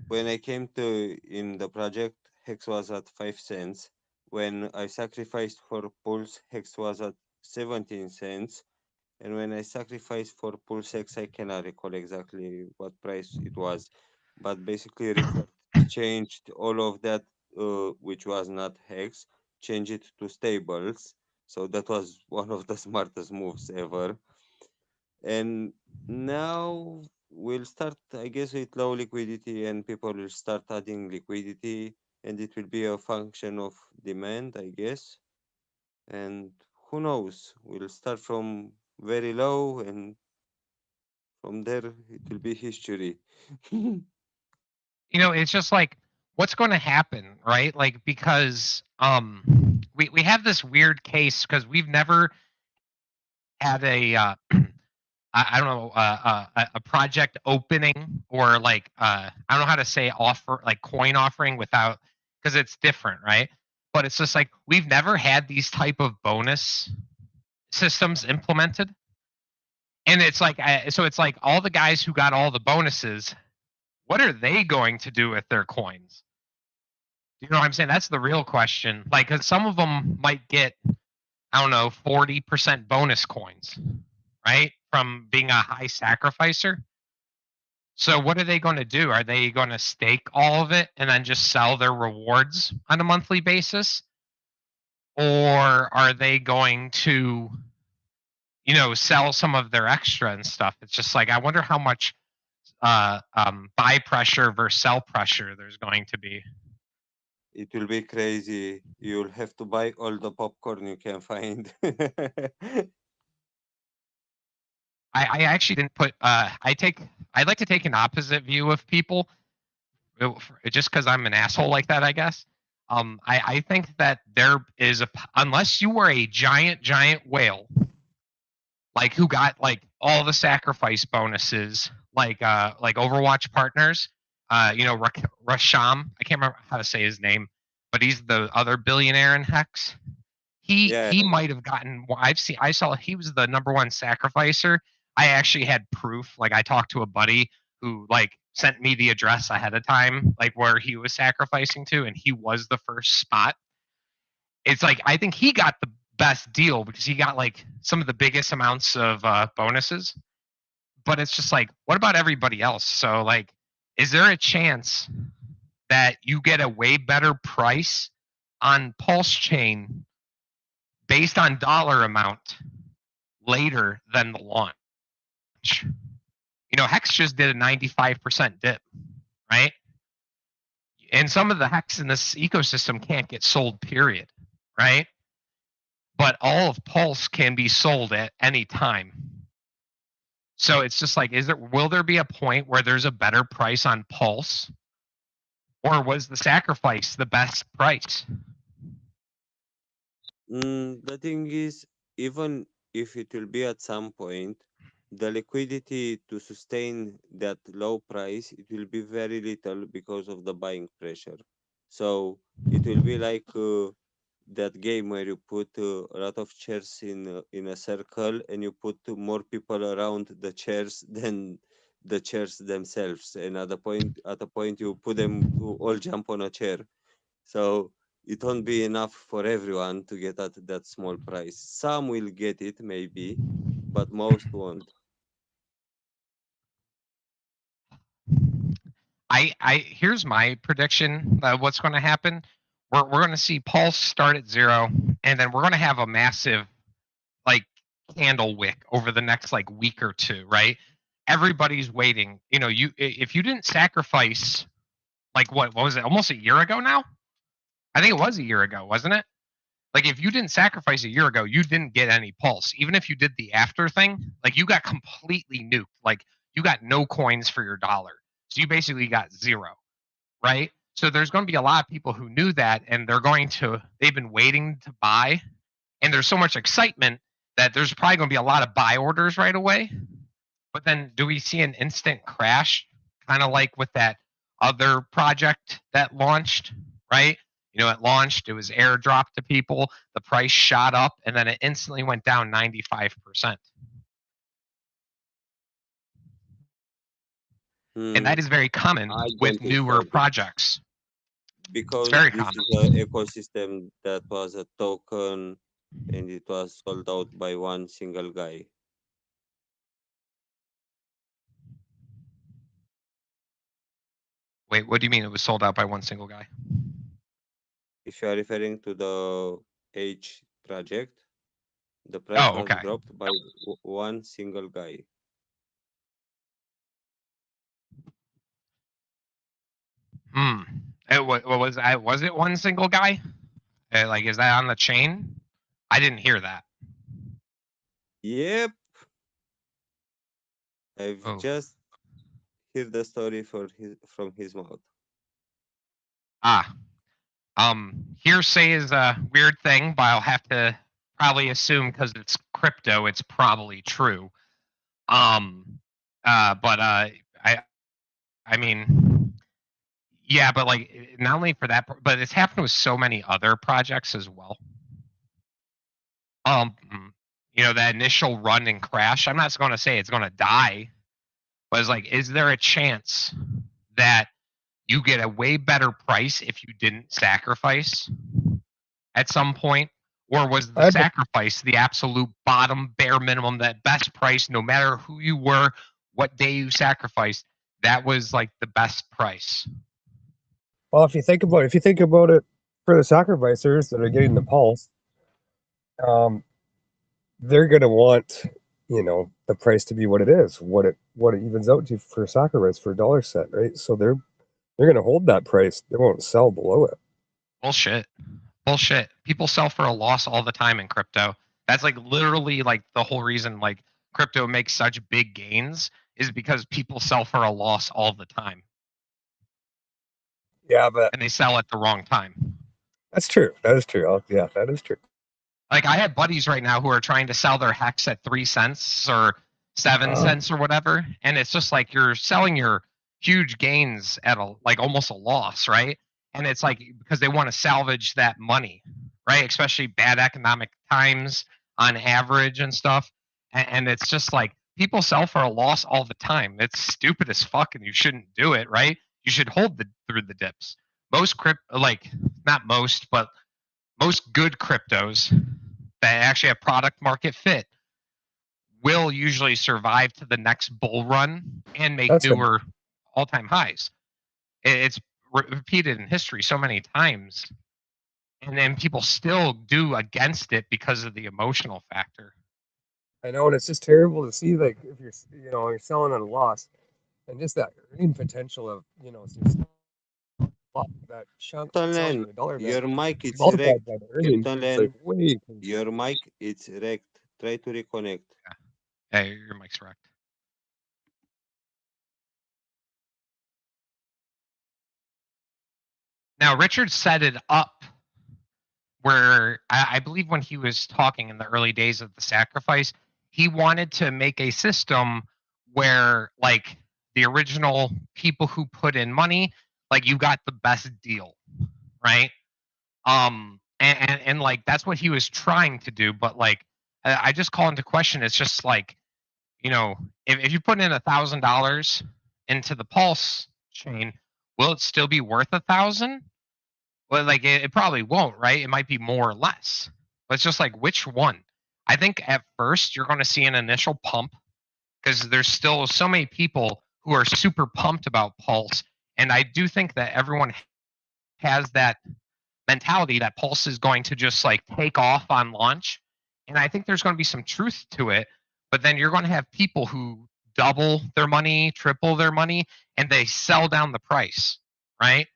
when I came to in the project, Hex was at 5 cents. When I sacrificed for Pulse, Hex was at 17 cents. And when I sacrificed for PulseX, I cannot recall exactly what price it was. But basically, Richard changed all of that, which was not Hex, changed it to stables. So that was one of the smartest moves ever. And now we'll start, I guess, with low liquidity, and people will start adding liquidity, and it will be a function of demand, I guess. And who knows? We'll start from very low, and from there it will be history. It's just like, what's going to happen, right? Like, because we have this weird case because we've never had I don't know, a project opening, or like, I don't know how to say offer, like coin offering, without, because it's different, right? But it's just like, we've never had these type of bonus systems implemented. And it's like, so it's like all the guys who got all the bonuses, what are they going to do with their coins? You know what I'm saying? That's the real question. Like, because some of them might get, I don't know, 40% bonus coins, right? From being a high sacrificer. So what are they going to do? Are they going to stake all of it and then just sell their rewards on a monthly basis? Or are they going to, sell some of their extra and stuff? It's just like, I wonder how much buy pressure versus sell pressure there's going to be. It will be crazy. You'll have to buy all the popcorn you can find. I actually didn't put. I'd like to take an opposite view of people, just because I'm an asshole like that, I guess. I think that there is unless you were a giant whale, like who got like all the sacrifice bonuses, like Overwatch partners, Rasham. I can't remember how to say his name, but he's the other billionaire in Hex. Yeah, He might have gotten. I saw he was the number one sacrificer. I actually had proof. Like, I talked to a buddy who like sent me the address ahead of time, like where he was sacrificing to, and he was the first spot. It's like, I think he got the best deal because he got like some of the biggest amounts of bonuses. But it's just like, what about everybody else? So like, is there a chance that you get a way better price on Pulsechain based on dollar amount later than the launch? Hex just did a 95% dip, right? And some of the Hex in this ecosystem can't get sold, period, right? But all of Pulse can be sold at any time. So it's just like, will there be a point where there's a better price on Pulse? Or was the sacrifice the best price? the thing is, even if it will be at some point, the liquidity to sustain that low price, it will be very little because of the buying pressure. So it will be like that game where you put a lot of chairs in a circle, and you put more people around the chairs than the chairs themselves, and at a point you put them to all jump on a chair. So it won't be enough for everyone to get at that small price. Some will get it maybe, but most won't. Here's my prediction of what's going to happen. We're going to see Pulse start at 0, and then we're going to have a massive like candle wick over the next like week or two, right? everybody's waiting. You know, if you didn't sacrifice, like what was it? Almost a year ago now. I think it was a year ago, wasn't it? Like if you didn't sacrifice a year ago, you didn't get any pulse. Even if you did the after thing, like you got completely nuked. Like you got no coins for your dollar. So you basically got zero, right? So there's going to be a lot of people who knew that, and they've been waiting to buy, and there's so much excitement that there's probably going to be a lot of buy orders right away. But then do we see an instant crash, kind of like with that other project that launched, right? You know, it launched, it was airdrop to people, the price shot up, and then it instantly went down 95%. And that is very common I with don't think newer so, projects. because very this common. is an ecosystem that was a token and it was sold out by one single guy. Wait, what do you mean it was sold out by one single guy? If you are referring to the H project, the price Oh, was okay. dropped by one single guy. What was that? Was it one single guy? Like, is that on the chain? I didn't hear that. Yep. I've Oh. just heard the story from his mouth. Hearsay is a weird thing, but I'll have to probably assume because it's crypto, it's probably true. I mean, yeah, but like not only for that, but it's happened with so many other projects as well. You know, that initial run and crash. I'm not going to say it's going to die, but it's like, is there a chance that you get a way better price if you didn't sacrifice at some point? Or was the sacrifice the absolute bottom bare minimum, that best price, no matter who you were, what day you sacrificed, that was like the best price? Well, if you think about it for the sacrificers that are getting the pulse, they're going to want, you know, the price to be what it is, what it evens out to for sacrifice for a dollar set, right? So they're going to hold that price. They won't sell below it. Bullshit. People sell for a loss all the time in crypto. That's like literally like the whole reason like crypto makes such big gains is because people sell for a loss all the time. Yeah, but and they sell at the wrong time. That's true. That is true. Yeah, that is true. Like I have buddies right now who are trying to sell their HEX at 3 cents or 7 cents or whatever, and it's just like you're selling your huge gains at like almost a loss, right? And it's like because they want to salvage that money, right? Especially bad economic times on average and stuff. And it's just like people sell for a loss all the time. It's stupid as fuck, and you shouldn't do it, right? You should hold through the dips. Most not most, but most good cryptos that actually have product market fit will usually survive to the next bull run and make newer all-time highs. It's repeated in history so many times, and then people still do against it because of the emotional factor. I know, and it's just terrible to see, like, if you're selling at a loss, and just that earning potential of, that chunk selling at $1. Your mic is wrecked. Like, your mic is wrecked. Try to reconnect. Yeah, your mic's wrecked. Now, Richard set it up where I believe when he was talking in the early days of the sacrifice, he wanted to make a system where, like, the original people who put in money, like, you got the best deal, right? And like that's what he was trying to do, but like I just call into question. It's just like, if you put in $1,000 into the Pulse chain, will it still be worth 1,000? Well, like it probably won't, right? It might be more or less. But it's just like which one? I think at first you're going to see an initial pump because there's still so many people who are super pumped about Pulse, and I do think that everyone has that mentality that Pulse is going to just like take off on launch. And I think there's going to be some truth to it, but then you're going to have people who double their money, triple their money, and they sell down the price, right?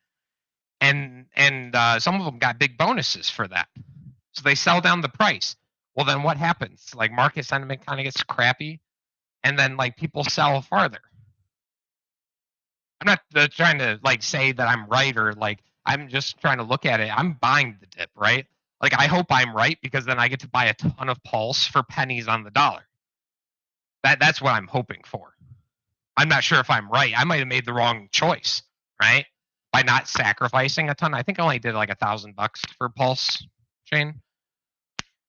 And some of them got big bonuses for that. So they sell down the price. Well, then what happens? Like market sentiment kind of gets crappy, and then like people sell farther. I'm not trying to like say that I'm right, or like I'm just trying to look at it. I'm buying the dip, right? Like I hope I'm right, because then I get to buy a ton of Pulse for pennies on the dollar. That's what I'm hoping for. I'm not sure if I'm right. I might have made the wrong choice, right? By not sacrificing a ton. I think I only did like $1,000 for Pulsechain.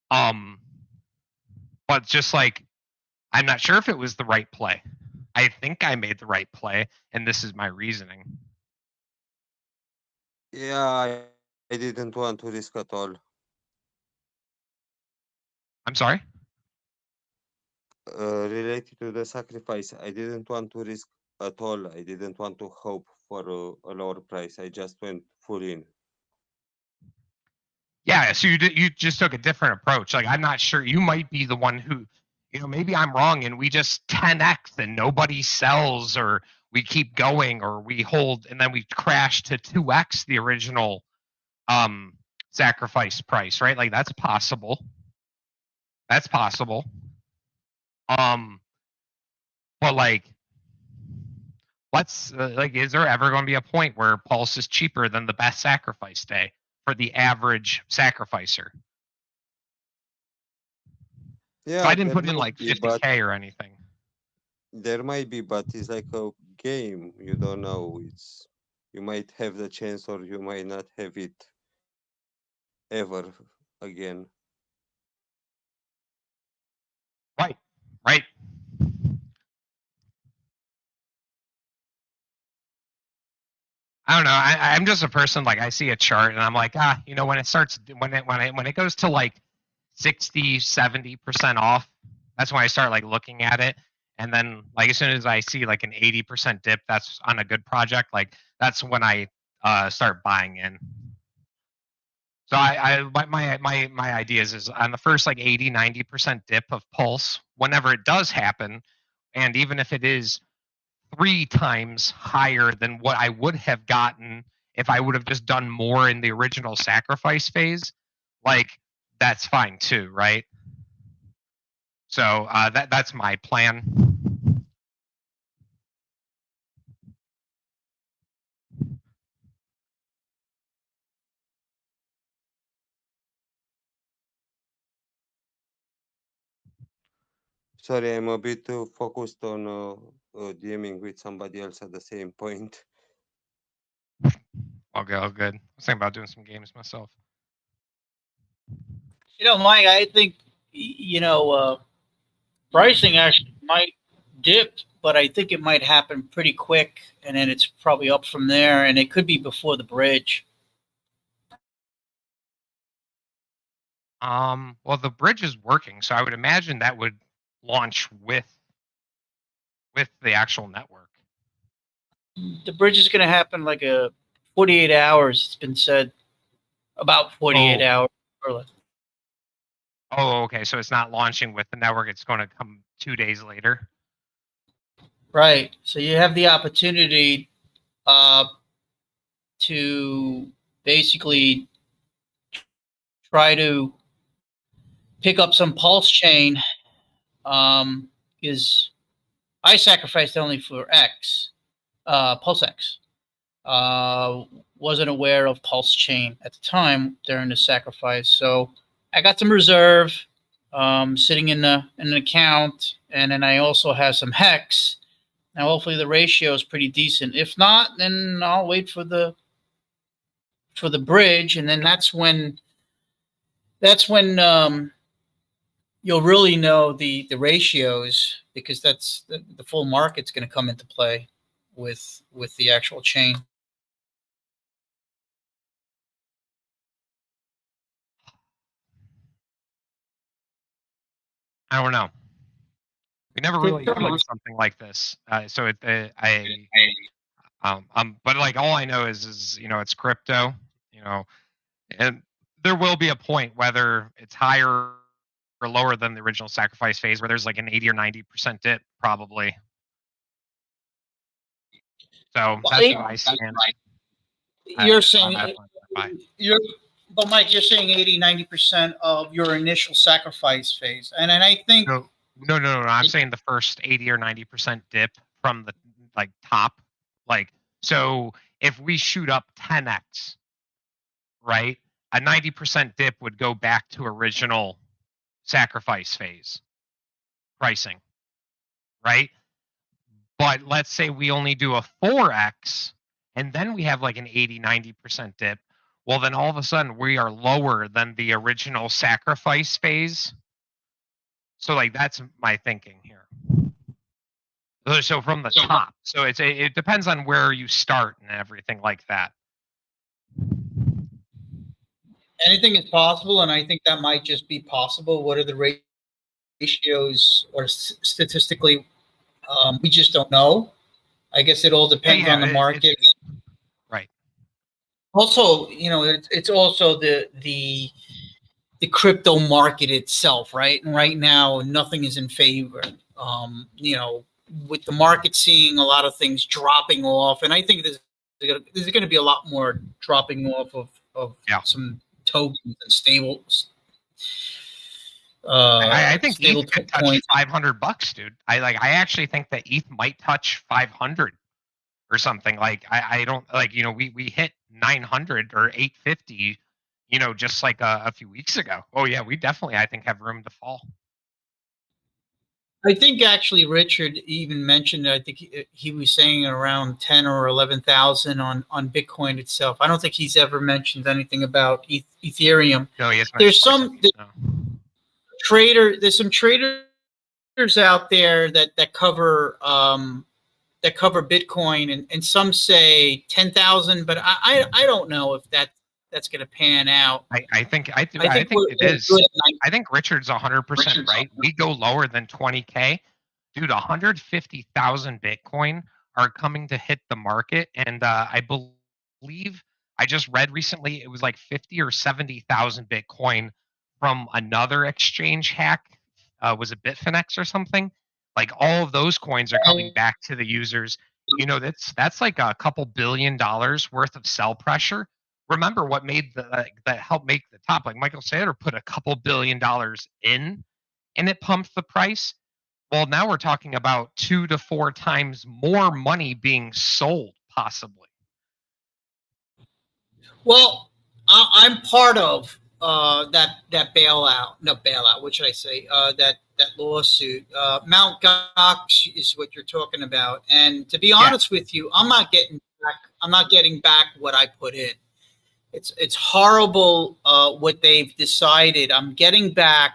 But just like, I'm not sure if it was the right play. I think I made the right play, and this is my reasoning. Yeah, I didn't want to risk at all. I'm sorry? Related to the sacrifice, I didn't want to risk at all. I didn't want to hope for a lower price. I just went full in. Yeah, so you just took a different approach. Like, I'm not sure. You might be the one who, maybe I'm wrong, and we just 10x and nobody sells, or we keep going, or we hold, and then we crash to 2x the original sacrifice price, right? Like, that's possible. That's possible. But like, is there ever going to be a point where Pulse is cheaper than the best sacrifice day for the average sacrificer? Yeah, So I didn't there put in might like be, but 50K or anything. there might be, but it's like a game. You don't know. You might have the chance, or you might not have it ever again. Right. Right. I don't know. I'm just a person, like, I see a chart and I'm like, when it starts, when it goes to like 60, 70% off, that's when I start like looking at it. And then like as soon as I see like an 80% dip, that's on a good project, like that's when I start buying in. So my ideas is on the first like 80, 90% dip of Pulse, whenever it does happen, and even if it is 3 times higher than what I would have gotten if I would have just done more in the original sacrifice phase, like that's fine too, right? So that's my plan. Sorry, I'm a bit focused on DMing with somebody else at the same point. All good. I was thinking about doing some games myself. Mike, I think pricing actually might dip, but I think it might happen pretty quick, and then it's probably up from there, and it could be before the bridge. Well, the bridge is working, so I would imagine that would launch with the actual network. The bridge is going to happen like 48 hours. It's been said about 48 hours or less. Oh, okay. So it's not launching with the network. It's going to come 2 days later. Right. So you have the opportunity to basically try to pick up some Pulsechain. Is I sacrificed only for X, PulseX. Wasn't aware of Pulsechain at the time during the sacrifice, so I got some reserve sitting in an account, and then I also have some HEX. Now, hopefully, the ratio is pretty decent. If not, then I'll wait for the bridge, and then that's when you'll really know the ratios, because that's the full market's going to come into play with the actual chain. I don't know. We never really seen something like this. But like all I know is it's crypto, and there will be a point whether it's higher or lower than the original sacrifice phase where there's like an 80 or 90% dip probably. So Well, that's what I stand. You're saying on that one. but Mike, you're saying 80-90% of your initial sacrifice phase, and I think No. I'm saying the first 80 or 90% dip from the top. So if we shoot up 10x, right, a 90% dip would go back to original sacrifice phase pricing, right? But let's say we only do a 4x and then we have like an 80-90% dip. Well, then all of a sudden we are lower than the original sacrifice phase. So that's my thinking here. So from the top. So it depends on where you start and everything like that. anything is possible, and I think that might just be possible. What are the ratios, or statistically, we just don't know. I guess it all depends on the market. Right. Also, it's also the crypto market itself, right? And right now, nothing is in favor. With the market seeing a lot of things dropping off, and I think there's going to be a lot more dropping off of some tokens and stables. I think stable ETH could touch $500, dude. I actually think that ETH might touch 500 or something. I don't we hit 900 or 850, just like a few weeks ago. Oh yeah, we definitely I think have room to fall. I think actually Richard even mentioned, I think he was saying around 10 or 11,000 on Bitcoin itself. I don't think he's ever mentioned anything about Ethereum. No, yes. There's some there's some traders out there that cover Bitcoin, and some say 10,000, but I don't know if that's going to pan out. I think it is. I think Richard's 100% right. We go lower than 20K. Dude, 150,000 Bitcoin are coming to hit the market. And I believe I just read recently it was like 50 or 70,000 Bitcoin from another exchange hack. Was it Bitfinex or something? Like all of those coins are coming back to the users. That's like a couple $1 billion worth of sell pressure. Remember what made that helped make the top, like Michael Saylor put a couple $1 billion in and it pumped the price. Well, now we're talking about 2 to 4 times more money being sold, possibly. Well, I'm part of that bailout. No, bailout. What should I say? That lawsuit. Mount Gox is what you're talking about. And to be honest with you, I'm not getting back what I put in. It's horrible what they've decided. I'm getting back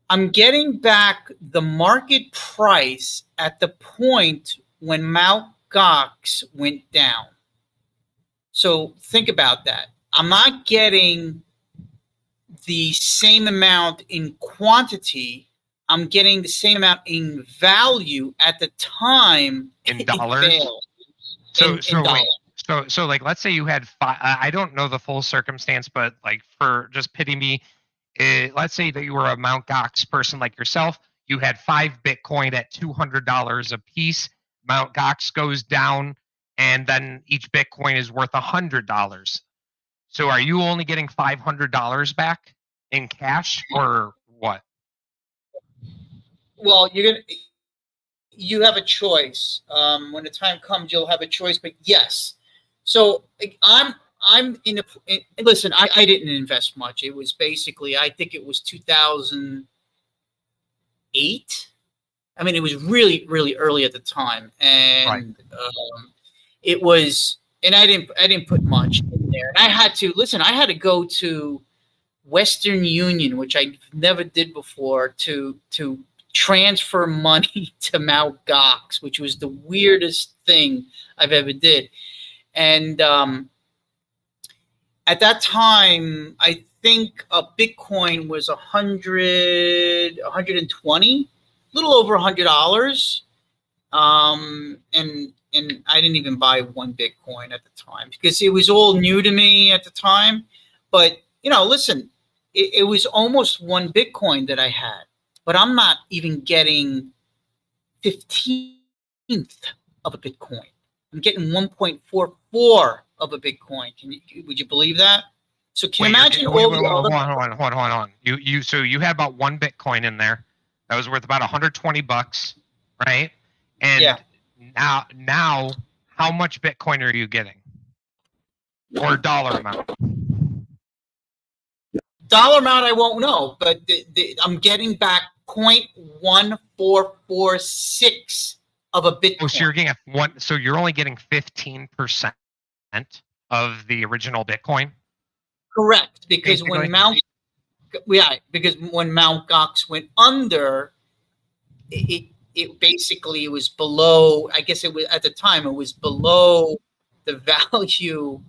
the market price at the point when Mount Gox went down. So think about that. I'm not getting the same amount in quantity. I'm getting the same amount in value at the time in dollars. So let's say you had five. I don't know the full circumstance, but for just pity me, let's say that you were a Mount Gox person like yourself. You had 5 Bitcoin at $200 a piece. Mount Gox goes down, and then each Bitcoin is worth $100. So are you only getting $500 back in cash, or what? Well, you have a choice. When the time comes, you'll have a choice. But yes, so I'm listen. I didn't invest much. It was basically, I think it was 2008. I mean, it was really, really early at the time, and it was. And I didn't put much in there. And I had to go to Western Union, which I never did before, to transfer money to Mount Gox, which was the weirdest thing I've ever did. And at that time, I think a Bitcoin was 120, a little over $100. And I didn't even buy 1 Bitcoin at the time because it was all new to me at the time. But, listen, it was almost 1 Bitcoin that I had, but I'm not even getting 15th of a Bitcoin. I'm getting 1.44 of a Bitcoin. Would you believe that? So can you imagine all the other... Hold on. So you had about 1 Bitcoin in there that was worth about $120, right? And Yeah. now how much Bitcoin are you getting? Or dollar amount? Dollar amount I won't know, but I'm getting back 0.1446 of a Bitcoin. Oh, so you're getting so you're only getting 15% of the original Bitcoin? Correct, because Basically. because when Mount Gox went under, it basically was below. I guess it was at the time it was below the value.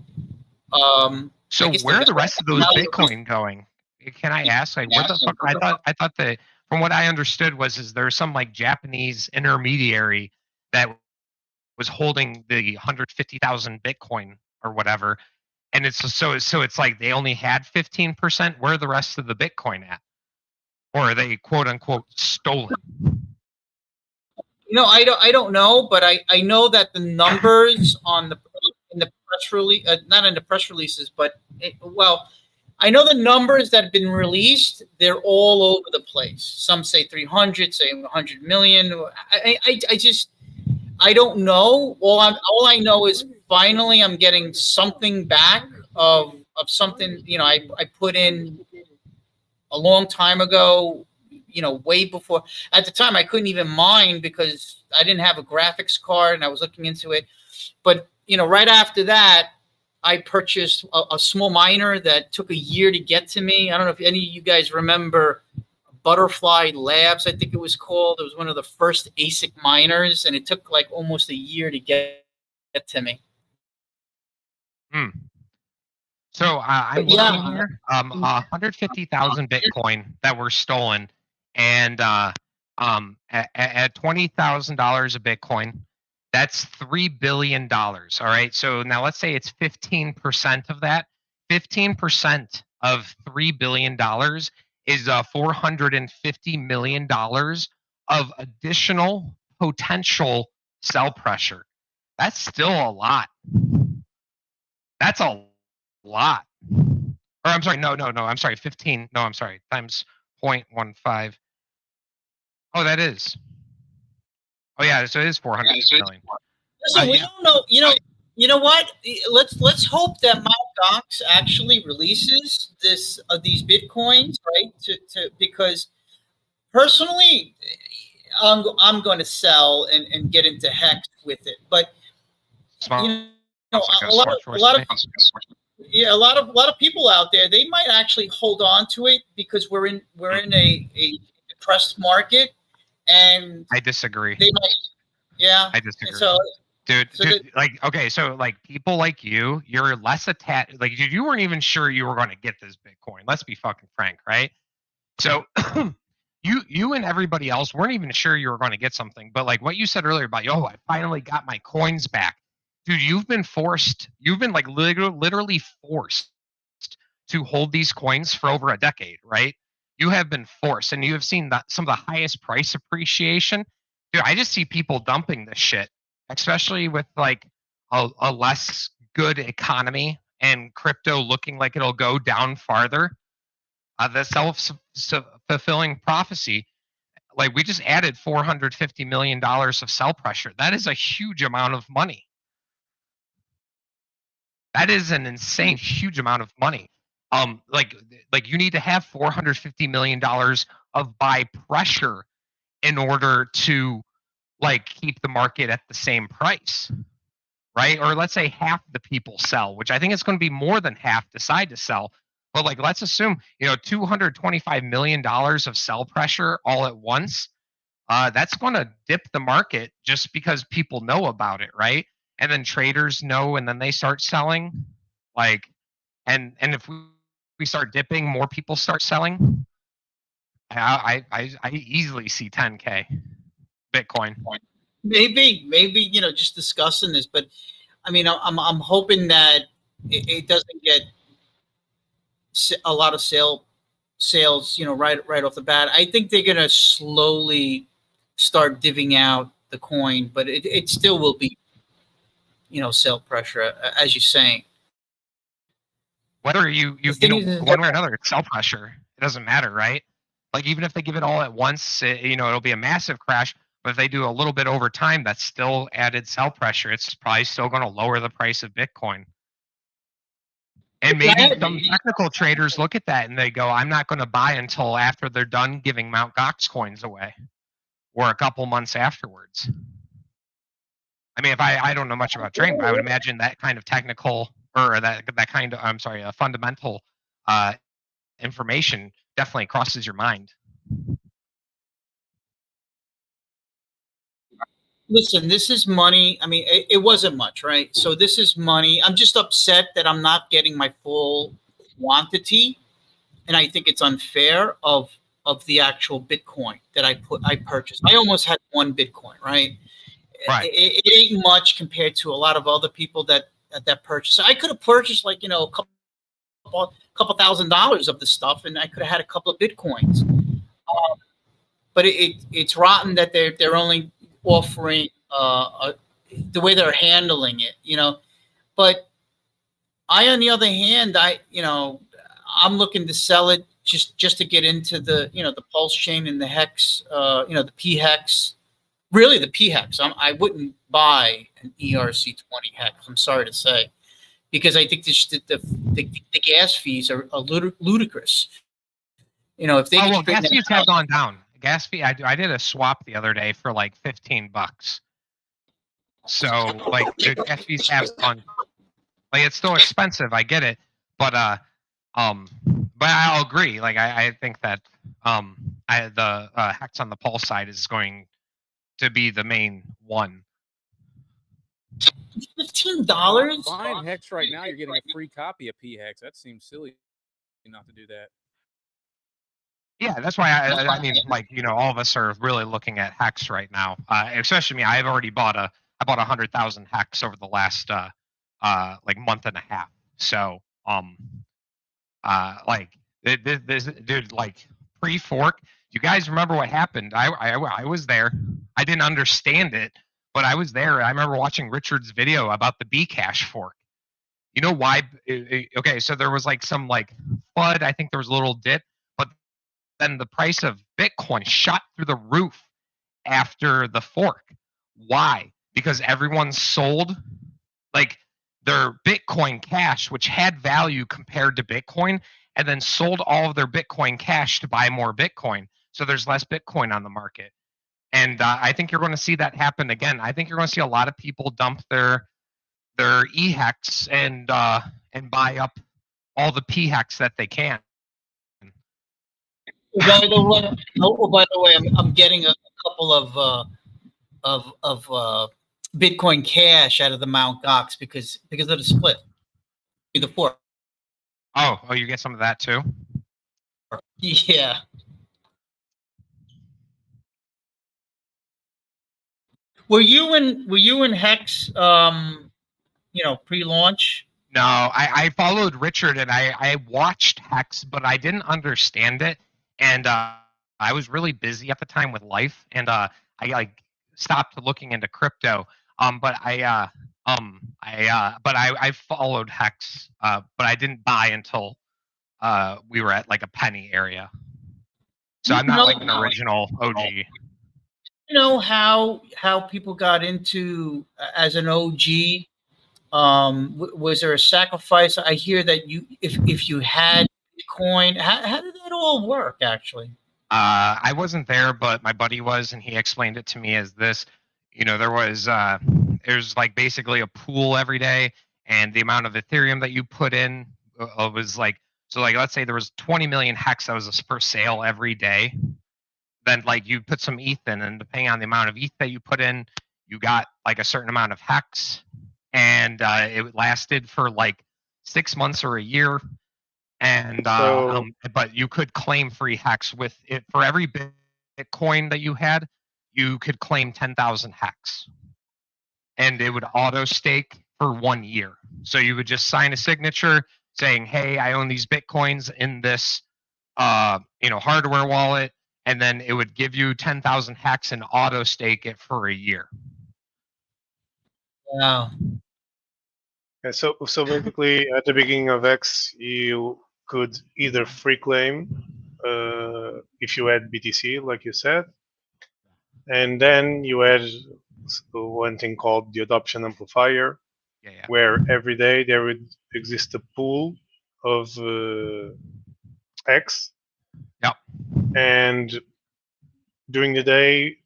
So where are the rest of those Bitcoin going? Can I ask? Like, what the fuck? I thought that from what I understood is there's some like Japanese intermediary that was holding the 150,000 Bitcoin or whatever, and it's so it's like they only had 15%. Where are the rest of the Bitcoin at? Or are they quote unquote stolen? I don't know, but I know that the numbers in the press release, not in the press releases, but I know the numbers that have been released. They're all over the place. Some say 300, say 100 million. I don't know. All I know is finally I'm getting something back of something. I put in a long time ago. Way before. At the time, I couldn't even mine because I didn't have a graphics card, and I was looking into it. But right after that, I purchased a small miner that took a year to get to me. I don't know if any of you guys remember Butterfly Labs, I think it was called. It was one of the first ASIC miners, and it took like almost a year to get to me. So I'm looking here. 150,000 Bitcoin that were stolen, and at $20,000 a Bitcoin, that's $3 billion. All right. So now let's say it's 15% of that. 15% of $3 billion is $450 million of additional potential sell pressure. That's still a lot. That's a lot. Or I'm sorry, no. I'm sorry, 15. No, I'm sorry. Times 0.15. Oh, that is. Oh yeah, so it is 400 million. Listen, we don't know. You know what? Let's hope that Mt. Gox actually releases these Bitcoins, right? Because personally, I'm going to sell and get into HEX with it. But a lot of people out there, they might actually hold on to it because we're in a depressed market, and I disagree. They might, yeah, I disagree. So, dude, so people like you're less attached. Like, dude, you weren't even sure you were going to get this Bitcoin. Let's be fucking frank, right? So you and everybody else weren't even sure you were going to get something. But like what you said earlier about, I finally got my coins back. Dude, you've been like literally forced to hold these coins for over a decade, right? You have been forced, and you have seen some of the highest price appreciation. Dude, I just see people dumping this shit, especially with like a less good economy and crypto looking like it'll go down farther. The self-fulfilling prophecy. Like, we just added $450 million of sell pressure. That is a huge amount of money. That is an insane, huge amount of money. Like you need to have $450 million of buy pressure in order to like keep the market at the same price, right? Or let's say half the people sell, which I think it's going to be more than half decide to sell. But like, let's assume, $225 million of sell pressure all at once. That's going to dip the market just because people know about it, right? And then traders know, and then they start selling. Like, and if we start dipping, more people start selling. I easily see 10K Bitcoin. Maybe just discussing this, but I mean, I'm hoping that it doesn't get a lot of sales, right off the bat. I think they're gonna slowly start divvying out the coin, but it still will be sell pressure, as you're saying. Whether you The thing is one way or another, it's sell pressure. It doesn't matter, right? Like even if they give it all at once, it'll be a massive crash. But if they do a little bit over time, that's still added sell pressure. It's probably still going to lower the price of Bitcoin. And maybe some technical traders look at that and they go, I'm not going to buy until after they're done giving Mt. Gox coins away, or a couple months afterwards. I mean, if I don't know much about trading, but I would imagine that kind of technical, or that kind of, fundamental information definitely crosses your mind. Listen, this is money. I mean, it wasn't much, right? So this is money. I'm just upset that I'm not getting my full quantity, and I think it's unfair of the actual Bitcoin that I purchased. I almost had 1 Bitcoin, right? Right. It ain't much compared to a lot of other people that purchase. I could have purchased like a couple $1,000s of the stuff, and I could have had a couple of Bitcoins. But it's rotten that they're only offering the way they're handling it, But on the other hand, I'm looking to sell it just to get into the the Pulsechain and the HEX, the PHEX. Really, the PHEX. I wouldn't buy an ERC20 HEX. I'm sorry to say, because I think the gas fees are ludicrous. If they gas fees have gone down. Gas fee. I did a swap the other day for like $15. So like the gas fees have gone. Like it's still expensive. I get it, but I'll agree. Like I think that the HEX on the Pulse side is going to be the main one. $15. Buying HEX right now, you're getting a free copy of PHEX. That seems silly not to do that. Yeah, that's why I mean, like, all of us are really looking at HEX right now. Especially me. I've already bought 100,000 HEX over the last like month and a half. So like this dude, like pre-fork. You guys remember what happened? I was there. I didn't understand it, but I was there. I remember watching Richard's video about the Bcash fork. You know why? Okay, so there was like some like FUD. I think there was a little dip, but then the price of Bitcoin shot through the roof after the fork. Why? Because everyone sold like their Bitcoin Cash, which had value compared to Bitcoin, and then sold all of their Bitcoin Cash to buy more Bitcoin. So there's less Bitcoin on the market. And I think you're going to see that happen again. I think you're going to see a lot of people dump their EHEX and buy up all the PHEX that they can. By the way, I'm getting a couple of Bitcoin Cash out of the Mt. Gox because of the split, the fork. Oh, you get some of that too? Yeah. Were you in HEX? Pre-launch. No, I followed Richard and I watched HEX, but I didn't understand it, and I was really busy at the time with life, and I like stopped looking into crypto. But I followed HEX, but I didn't buy until we were at like a penny area. So I'm not like an original OG. You know how people got into as an OG? Was there a sacrifice? I hear that if you had Bitcoin, how did that all work actually? I wasn't there, but my buddy was, and he explained it to me as this. There's like basically a pool every day, and the amount of Ethereum that you put in was like, so like let's say there was 20 million HEX that was for sale every day. Then like you put some ETH in, and depending on the amount of ETH that you put in, you got like a certain amount of HEX, and it lasted for like 6 months or a year. And but you could claim free HEX with it for every Bitcoin that you had. You could claim 10,000 HEX, and it would auto stake for 1 year. So you would just sign a signature saying, "Hey, I own these Bitcoins in this, hardware wallet," and then it would give you 10,000 HEX and auto stake it for a year. Wow. And so basically, at the beginning of X, you could either free claim if you had BTC, like you said, and then you had one thing called the adoption amplifier, Yeah. where every day there would exist a pool of X, Yep. and during the day,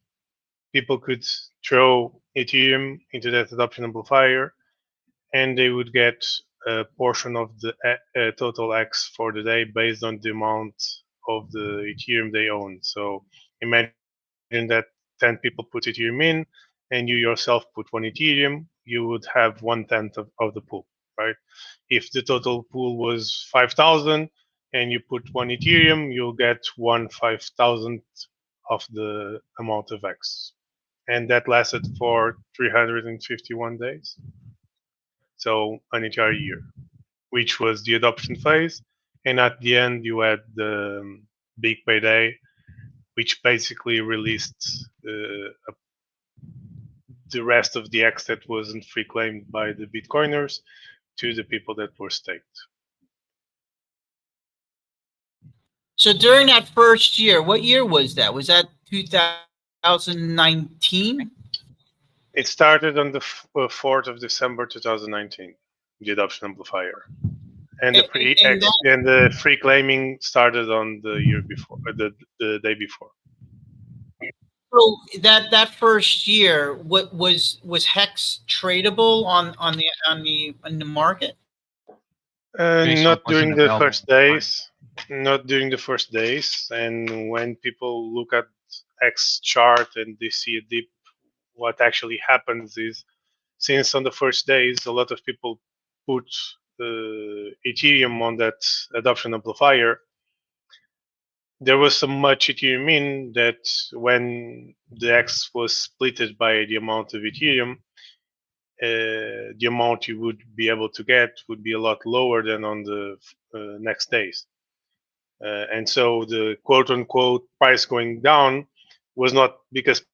people could throw Ethereum into that adoption amplifier, and they would get a portion of the total X for the day based on the amount of the Ethereum they own. So imagine that 10 people put Ethereum in, and you yourself put one Ethereum, you would have 1/10 of the pool, right? If the total pool was 5,000 and you put one Ethereum, you'll get 1/5,000th of the amount of X. And that lasted for 351 days. So an entire year, which was the adoption phase. And at the end, you had the big payday, which basically released the rest of the X that wasn't free claimed by the Bitcoiners to the people that were staked. So during that first year, what year was that? Was that 2019? It started on the 4th of December 2019, the adoption amplifier. And the free claiming started on the year before, the day before. So that first year, what was HEX tradable on the market? Not during the available first days. Not during the first days. And when people look at X chart and they see a dip, what actually happens is, since on the first days a lot of people put Ethereum on that adoption amplifier, there was so much Ethereum in that when the X was splitted by the amount of Ethereum, the amount you would be able to get would be a lot lower than on the next days. And so the quote unquote price going down was not because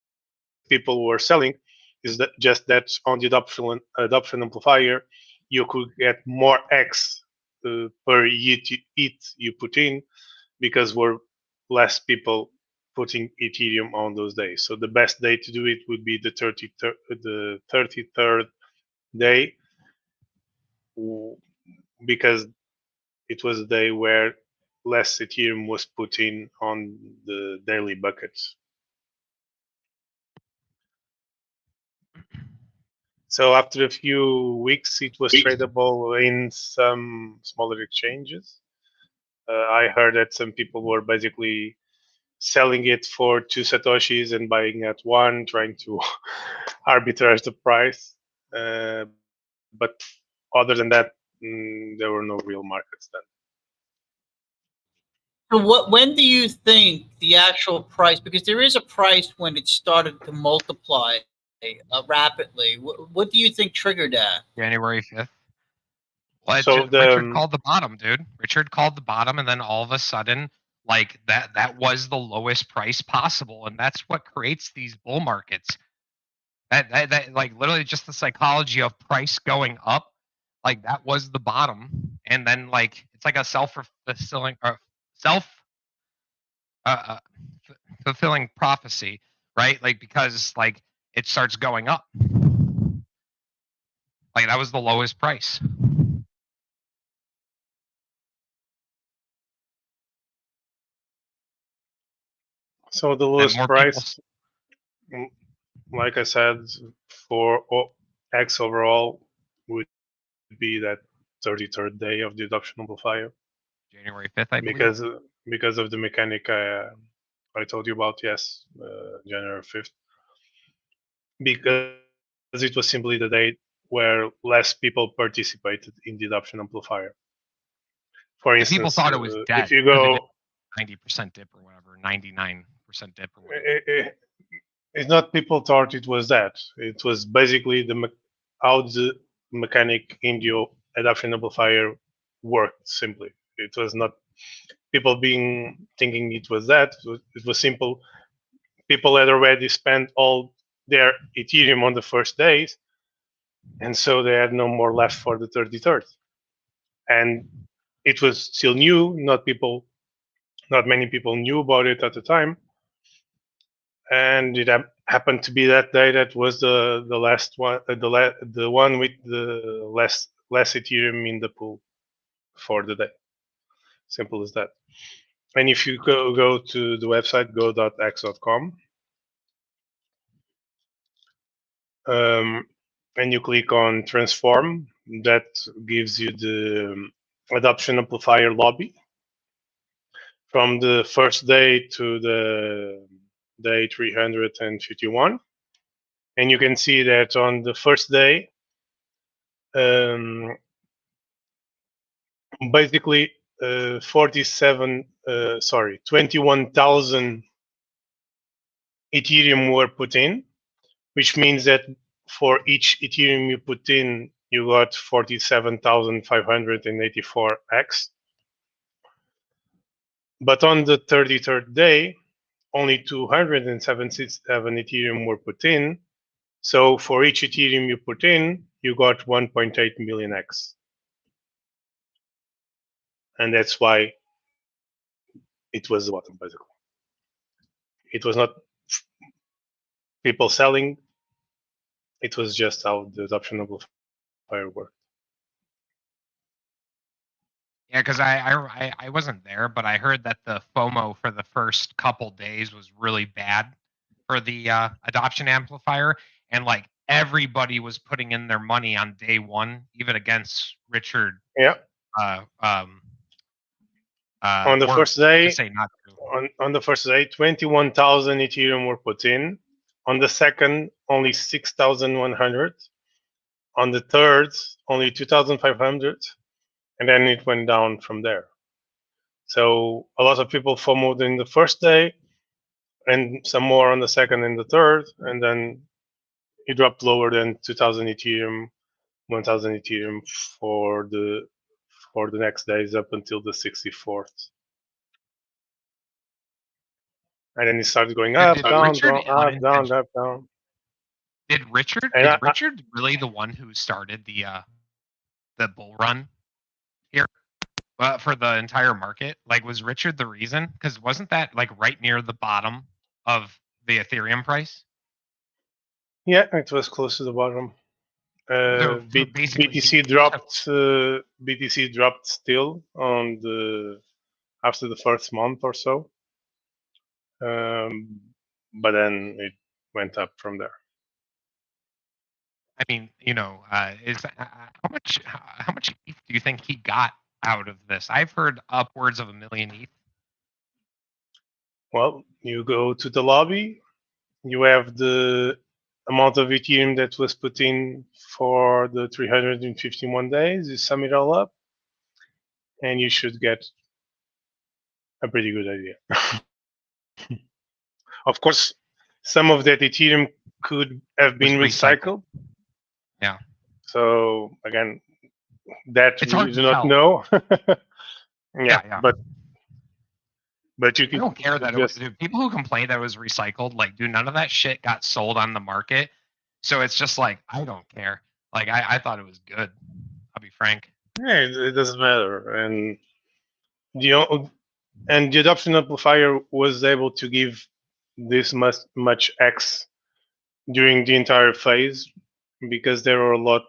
people were selling, is that just that on the adoption amplifier, you could get more X per ETH you put in, because were less people putting Ethereum on those days. So the best day to do it would be the 33rd day, because it was a day where less Ethereum was put in on the daily buckets. So after a few weeks, it was tradable in some smaller exchanges. I heard that some people were basically selling it for 2 satoshis and buying at 1, trying to arbitrage the price. But other than that, there were no real markets then. So when do you think the actual price, because there is a price when it started to multiply rapidly, what do you think triggered that? January 5th. Well, So Richard called the bottom, dude. Richard called the bottom, and then all of a sudden, like that was the lowest price possible, and that's what creates these bull markets. That like literally just the psychology of price going up, like that was the bottom, and then like it's like a self-fulfilling fulfilling prophecy, right? Like because like it starts going up, like that was the lowest price. So the lowest price, like I said, for X overall would be that 33rd day of the adoption amplifier. January 5th, I believe. Because of the mechanic I told you about, yes, January 5th. Because it was simply the day where less people participated in the adoption amplifier. For instance, people thought it was dead. If you go 90% dip or whatever, 99% dip or whatever. It's not people thought it was that. It was basically how the mechanic in the adoption amplifier worked. Simply, it was not people thinking it was that. It was simple. People had already spent all their Ethereum on the first days, and so they had no more left for the 33rd. And it was still new. Not many people knew about it at the time. And it happened to be that day that was the last one, the one with the less Ethereum in the pool for the day. Simple as that. And if you go to the website go.hex.com, and you click on transform, that gives you the adoption amplifier lobby from the first day to the day 351. And you can see that on the first day, basically 21,000 Ethereum were put in, which means that for each Ethereum you put in, you got 47,584 X. But on the 33rd day, only 277 Ethereum were put in. So for each Ethereum you put in, you got 1.8 million X. And that's why it was the bottom, basically. It was not people selling. It was just how the adoption amplifier worked. Yeah, because I wasn't there, but I heard that the FOMO for the first couple days was really bad for the adoption amplifier, and like everybody was putting in their money on day one, even against Richard. Yeah. On the first day, say not true. On the first day, 21,000 Ethereum were put in. On the second, only 6,100. On the third, only 2,500. And then it went down from there. So a lot of people FOMO'd in the first day, and some more on the second and the third, and then it dropped lower than 2,000 Ethereum, 1,000 Ethereum for the next days up until the 64th. And then it started going up, down, up, down. Did Richard really the one who started the bull run here for the entire market? Like, was Richard the reason? Because wasn't that like right near the bottom of the Ethereum price? Yeah, it was close to the bottom. BTC dropped. BTC dropped still on after the first month or so, but then it went up from there. I mean, how much ETH do you think he got out of this? I've heard upwards of 1 million ETH. Well, you go to the lobby, you have the amount of Ethereum that was put in for the 351 days, you sum it all up, and you should get a pretty good idea. Of course, some of that Ethereum could have been recycled. Yeah. So again, that we do not know. yeah, but you can. I don't care that it was, people who complain that it was recycled, like, dude, none of that shit got sold on the market. So it's just like, I don't care. Like, I thought it was good. I'll be frank. Yeah, it doesn't matter. And the adoption amplifier was able to give this much X during the entire phase because there were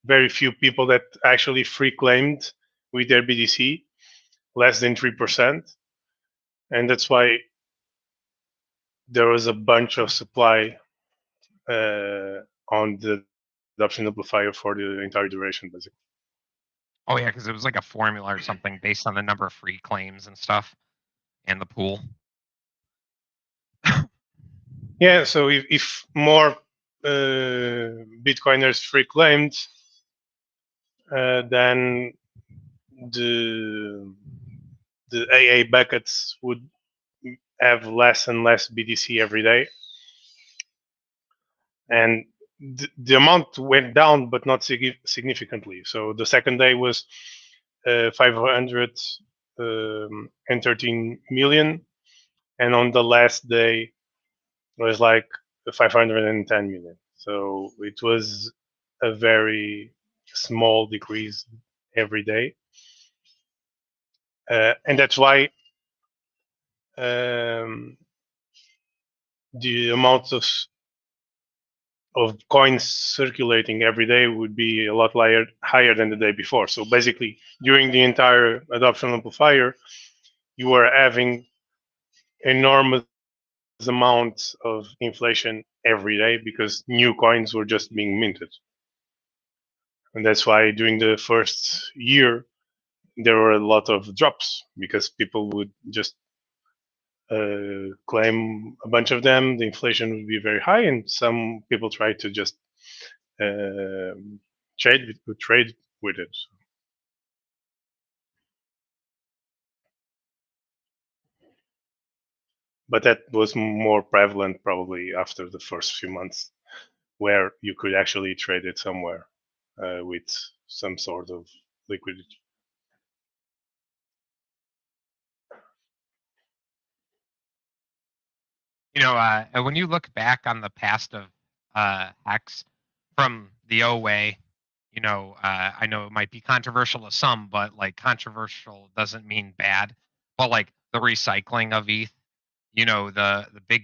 very few people that actually free claimed with their BTC, less than 3%. And that's why there was a bunch of supply on the adoption amplifier for the entire duration, basically. Oh yeah, because it was like a formula or something based on the number of free claims and stuff, and the pool. Yeah, so if more Bitcoiners free claimed, then the AA buckets would have less and less BTC every day, and the amount went down, but not significantly. So the second day was 513 million, and on the last day it was like 510 million. So it was a very small decrease every day. And that's why the amount of coins circulating every day would be a lot higher than the day before. So basically, during the entire adoption amplifier, you were having enormous amounts of inflation every day because new coins were just being minted. And that's why during the first year, there were a lot of drops because people would just claim a bunch of them. The inflation would be very high, and some people try to just trade with it. But that was more prevalent probably after the first few months, where you could actually trade it somewhere with some sort of liquidity. You know, when you look back on the past of Hex from the OA, you know, I know it might be controversial to some, but like controversial doesn't mean bad. But like the recycling of ETH, you know, the big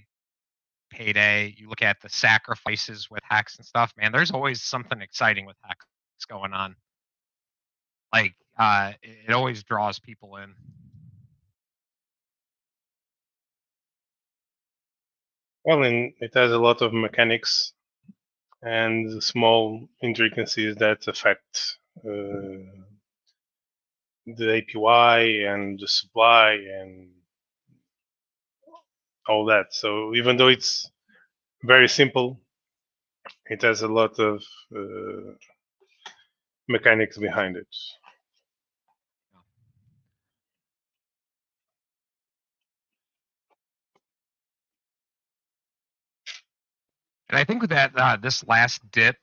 payday, you look at the sacrifices with Hex and stuff, man, there's always something exciting with Hex going on. Like it always draws people in. Well, and it has a lot of mechanics and small intricacies that affect the APY and the supply and all that. So even though it's very simple, it has a lot of mechanics behind it. And I think that this last dip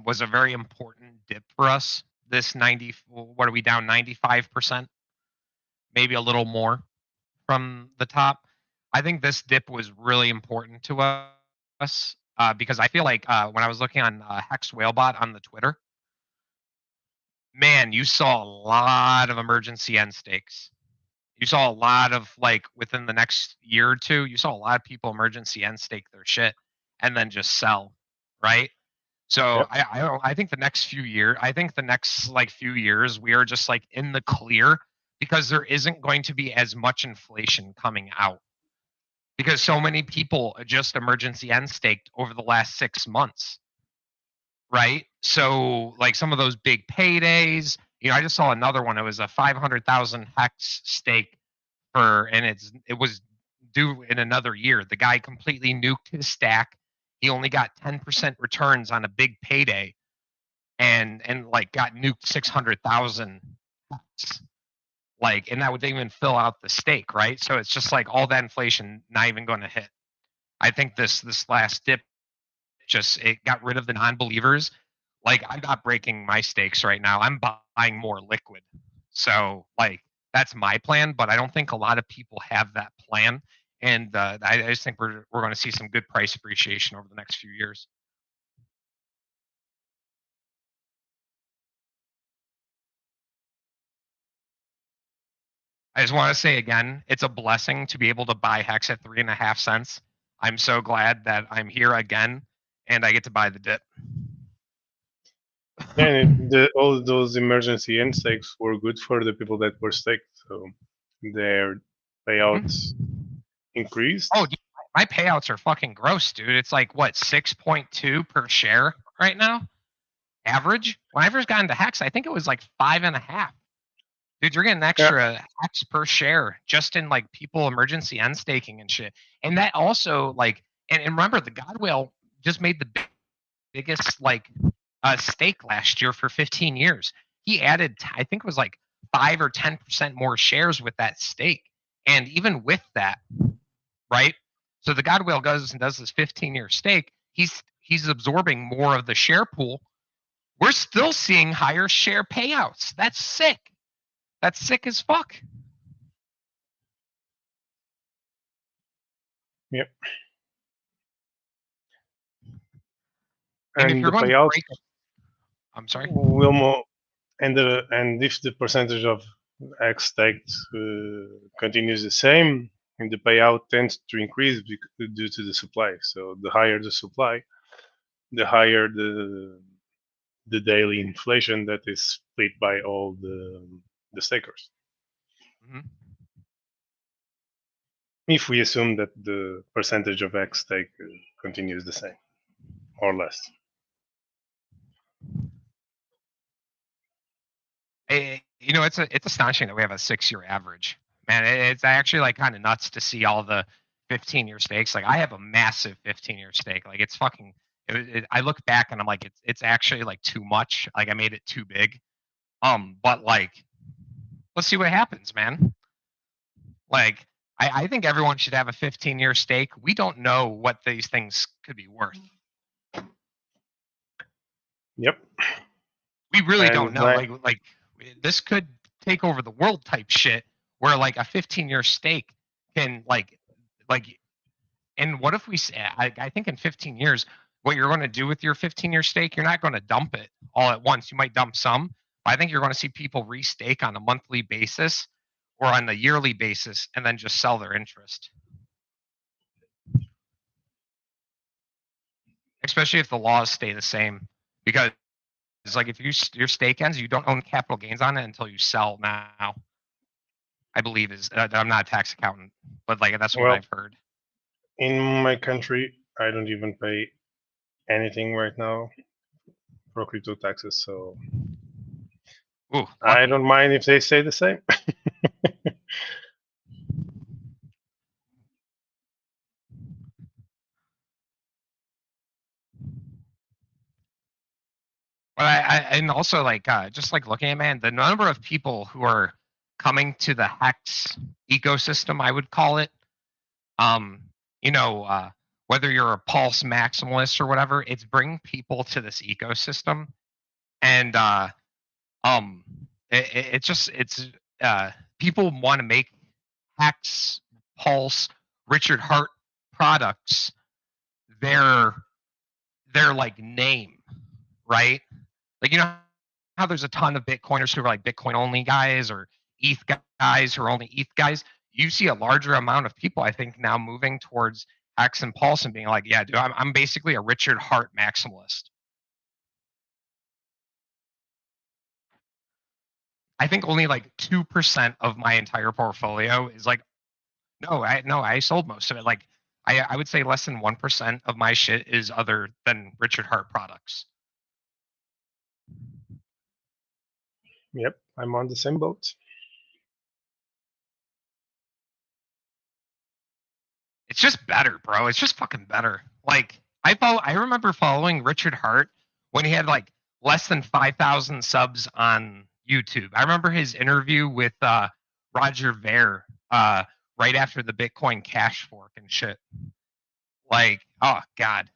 was a very important dip for us. This 90, what are we down 95%? Maybe a little more from the top. I think this dip was really important to us because I feel like when I was looking on Hex Whalebot on the Twitter, man, you saw a lot of emergency end stakes. You saw a lot of like within the next year or two, you saw a lot of people emergency end stake their shit and then just sell, right? So Yep. I think the next few years, I think the next like few years, we are just like in the clear because there isn't going to be as much inflation coming out because so many people just emergency end staked over the last 6 months, right? So like some of those big paydays, you know, I just saw another one. It was a 500,000 hex stake and it was due in another year. The guy completely nuked his stack. He only got 10% returns on a big payday and like got nuked 600,000 bucks. Like, and that would even fill out the stake, right? So it's just like all that inflation not even going to hit. I think this last dip just it got rid of the non-believers. Like I'm not breaking my stakes right now. I'm buying more liquid. So like that's my plan, but I don't think a lot of people have that plan. And I just think we're going to see some good price appreciation over the next few years. I just want to say again, it's a blessing to be able to buy Hex at 3.5 cents. I'm so glad that I'm here again and I get to buy the dip. And all those emergency end stakes were good for the people that were staked, so their payouts increased. Oh, dude, my payouts are fucking gross, dude. It's like what 6.2 per share right now, average. When I first got into Hex, I think it was like 5.5. Dude, you're getting extra Hex per share just in like people emergency end staking and shit. And that also like, and remember the Godwell just made the biggest like stake last year for 15 years. He added, I think it was like 5 or 10% more shares with that stake. And even with that, right? So the Godwell goes and does this 15-year stake. He's absorbing more of the share pool. We're still seeing higher share payouts. That's sick. That's sick as fuck. Yep. And if and you're the going to payout break, I'm sorry. will more, and if the percentage of X staked continues the same, and the payout tends to increase due to the supply. So the higher the supply, the higher the daily inflation that is split by all the stakers. Mhm. If we assume that the percentage of X stake continues the same or less. You know, it's astonishing that we have a 6-year average. Man, it's actually like kind of nuts to see all the 15-year stakes. Like I have a massive 15-year stake. Like it's fucking. I look back and I'm like, it's actually like too much. Like I made it too big. But like, let's see what happens, man. Like I think everyone should have a 15-year stake. We don't know what these things could be worth. Yep. We really And don't know. Like this could take over the world type shit where like a 15-year stake can like and what if we say I think in 15 years what you're going to do with your 15-year stake, you're not going to dump it all at once. You might dump some, but I think you're going to see people restake on a monthly basis or on a yearly basis and then just sell their interest. Especially if the laws stay the same, because it's like if your stake ends, you don't own capital gains on it until you sell now. I believe is I'm not a tax accountant, but like that's what well, I've heard. in my country, I don't even pay anything right now for crypto taxes, so Ooh, I lucky. don't mind if they say the same. But and also like just like looking at man, the number of people who are coming to the Hex ecosystem, I would call it. Um, you know, whether you're a Pulse maximalist or whatever, it's bringing people to this ecosystem, and um, it's just people want to make Hex, Pulse, Richard Hart products their like name, right? Like you know how there's a ton of Bitcoiners who are like Bitcoin only guys or ETH guys who are only ETH guys. You see a larger amount of people, I think, now moving towards Hex and Pulse and being like, yeah, dude, I'm basically a Richard Hart maximalist. I think only like 2% of my entire portfolio is like, no, I sold most of it. Like I would say less than 1% of my shit is other than Richard Hart products. Yep, I'm on the same boat. It's just better, bro. It's just fucking better. Like I remember following Richard Hart when he had like less than 5,000 subs on YouTube. I remember his interview with Roger Ver right after the Bitcoin Cash fork and shit. Like, oh god.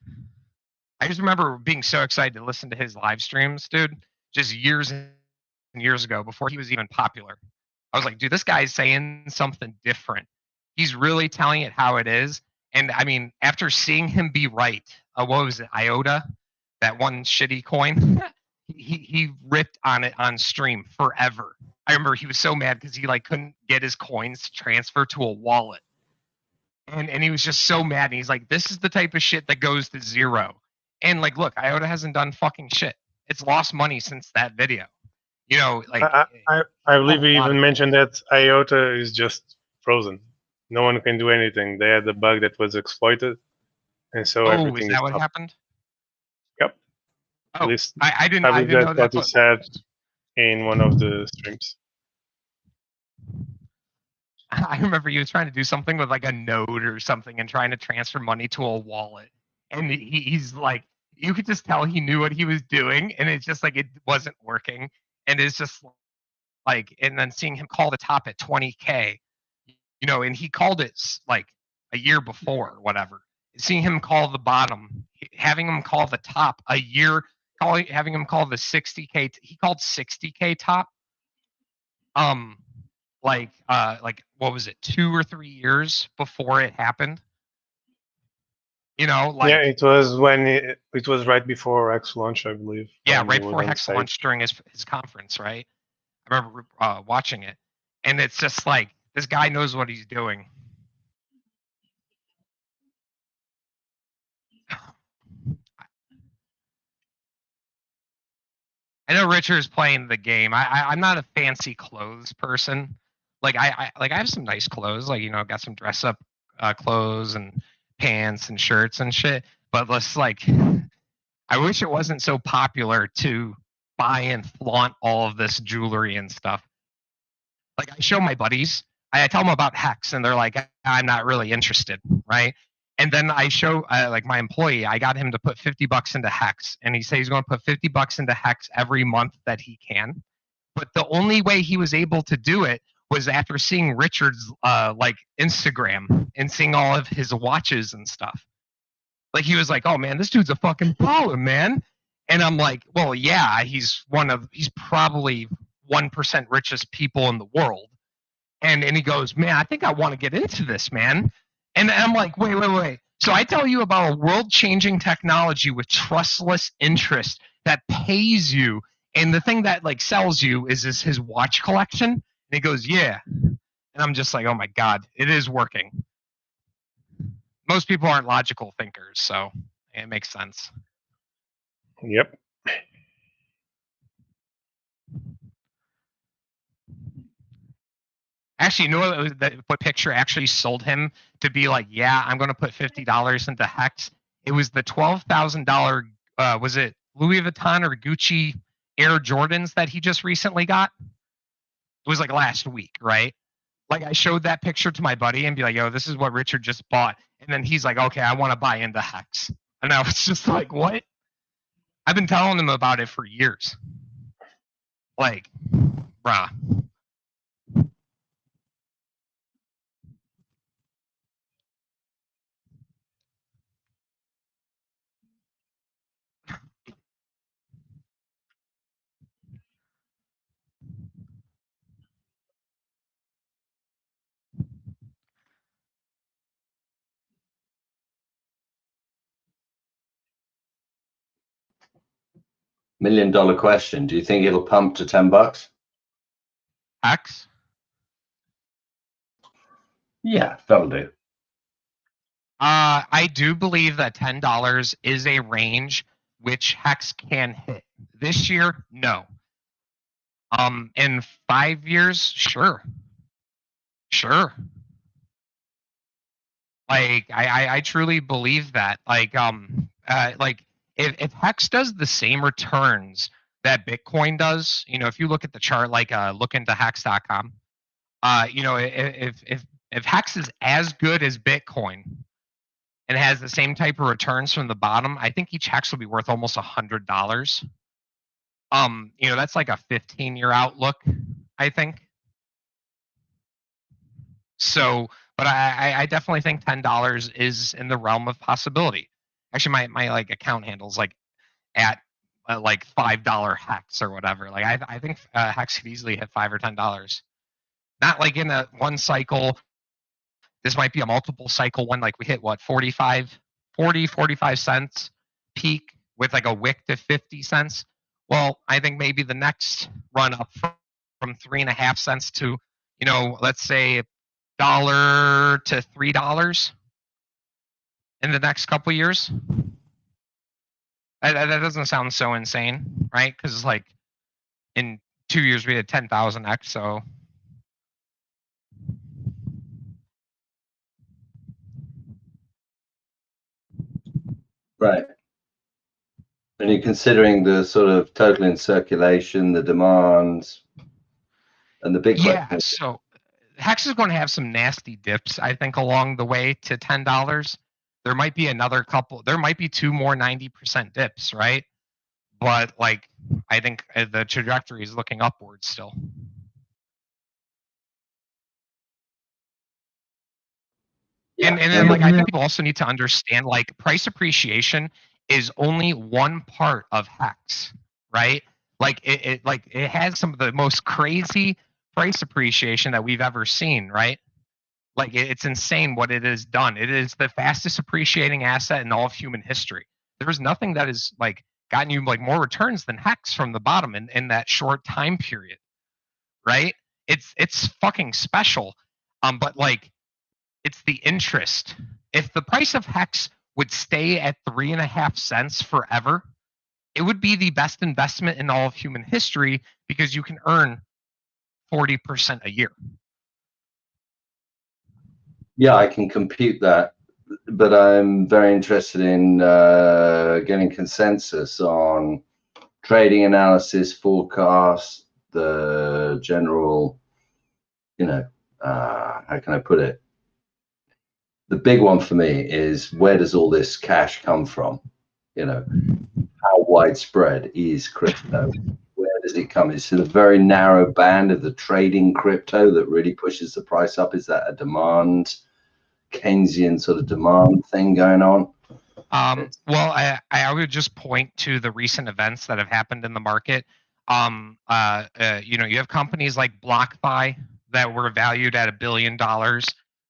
I just remember being so excited to listen to his live streams, dude, just years and years ago before he was even popular. I was like, dude, this guy's saying something different. He's really telling it how it is. And I mean, after seeing him be right, what was it, IOTA, that one shitty coin, he ripped on it on stream forever. I remember he was so mad because he like couldn't get his coins to transfer to a wallet. And he was just so mad. And he's like, this is the type of shit that goes to zero. And like, look, IOTA hasn't done fucking shit. It's lost money since that video. You know, like I believe a we lot even of mentioned that IOTA is just frozen. No one can do anything. They had the bug that was exploited, and so Oh, is everything is that what stopped. happened? Yep. At Oh, least I I I believe didn't that's know what that's he what. said in one of the streams. I remember he was trying to do something with like a node or something and trying to transfer money to a wallet, and he's like, you could just tell he knew what he was doing, and it's just like it wasn't working, and it's just like, and then seeing him call the top at 20K, you know, and he called it like a year before or whatever. Seeing him call the bottom, having him call the top a year, having him call the 60K, he called 60K top. Like what was it, 2 or 3 years before it happened? You know, like yeah, it was when it was right before X launch, I believe. yeah, when right he was before on Hex stage. launched during his conference, right? I remember watching it, and it's just like this guy knows what he's doing. I know Richard's playing the game. I'm not a fancy clothes person. Like I have some nice clothes. Like, you know, got some dress up clothes and pants and shirts and shit. But let's like, I wish it wasn't so popular to buy and flaunt all of this jewelry and stuff. Like I show my buddies, I tell them about Hex, and they're like, I'm not really interested, right? And then I show like my employee, I got him to put $50 into Hex, and he says he's going to put $50 into Hex every month that he can. But the only way he was able to do it was after seeing Richard's like Instagram and seeing all of his watches and stuff. Like he was like, "Oh man, this dude's a fucking baller, man." And I'm like, "Well, yeah, he's probably 1% richest people in the world." And he goes, "Man, I think I want to get into this, man." And I'm like, wait. So I tell you about a world-changing technology with trustless interest that pays you, and the thing that like sells you is his watch collection. And he goes, "Yeah." And I'm just like, "Oh my god, it is working." Most people aren't logical thinkers, so it makes sense. Yep. Actually, you know what picture actually sold him to be like, yeah, I'm going to put $50 into Hex? It was the $12,000, was it Louis Vuitton or Gucci Air Jordans that he just recently got? It was like last week, right? Like I showed that picture to my buddy and be like, yo, this is what Richard just bought. And then he's like, okay, I want to buy into Hex. And I was just like, what? I've been telling him about it for years. Like, bruh. $1 million question. Do you think it'll pump to $10? Hex? Yeah, that'll do. I do believe that $10 is a range which Hex can hit. This year, no. In 5 years, sure. Like I truly believe that. Like if Hex does the same returns that Bitcoin does, you know, if you look at the chart, like look into hex.com, you know, if Hex is as good as Bitcoin and has the same type of returns from the bottom, I think each Hex will be worth almost $100. You know, that's like a 15-year outlook, I think. So, but I definitely think $10 is in the realm of possibility. Actually, my like account handles like at like $5 Hex or whatever. Like I think Hex could easily hit $5 or $10. Not like in a one cycle. This might be a multiple cycle one. Like we hit what 45 cents peak with like a wick to 50 cents. Well, I think maybe the next run up from 3.5 cents to, you know, let's say $1 to $3 in the next couple years. That doesn't sound so insane, right? Because like in 2 years we had 10,000 X, so Right. And you're considering the sort of total in circulation, the demands, and the big yeah. question. So Hex is going to have some nasty dips, I think, along the way to $10. There might be another couple. There might be 2 more 90% dips, right? But like, I think the trajectory is looking upwards still. And then like I think people also need to understand like price appreciation is only one part of Hex, right? Like it has some of the most crazy price appreciation that we've ever seen, right? Like it's insane what it has done. It is the fastest appreciating asset in all of human history. There is nothing that has like gotten you like more returns than Hex from the bottom in that short time period, right? It's fucking special. But like it's the interest. If the price of Hex would stay at 3.5 cents forever, it would be the best investment in all of human history because you can earn 40% a year. Yeah, I can compute that, but I'm very interested in getting consensus on trading analysis, forecast, the general, how can I put it? The big one for me is, where does all this cash come from? How widespread is crypto? Where does it come? Is it a very narrow band of the trading crypto that really pushes the price up? Is that a demand, Keynesian sort of demand thing going on? Well, I would just point to the recent events that have happened in the market. You have companies like BlockFi that were valued at $1 billion.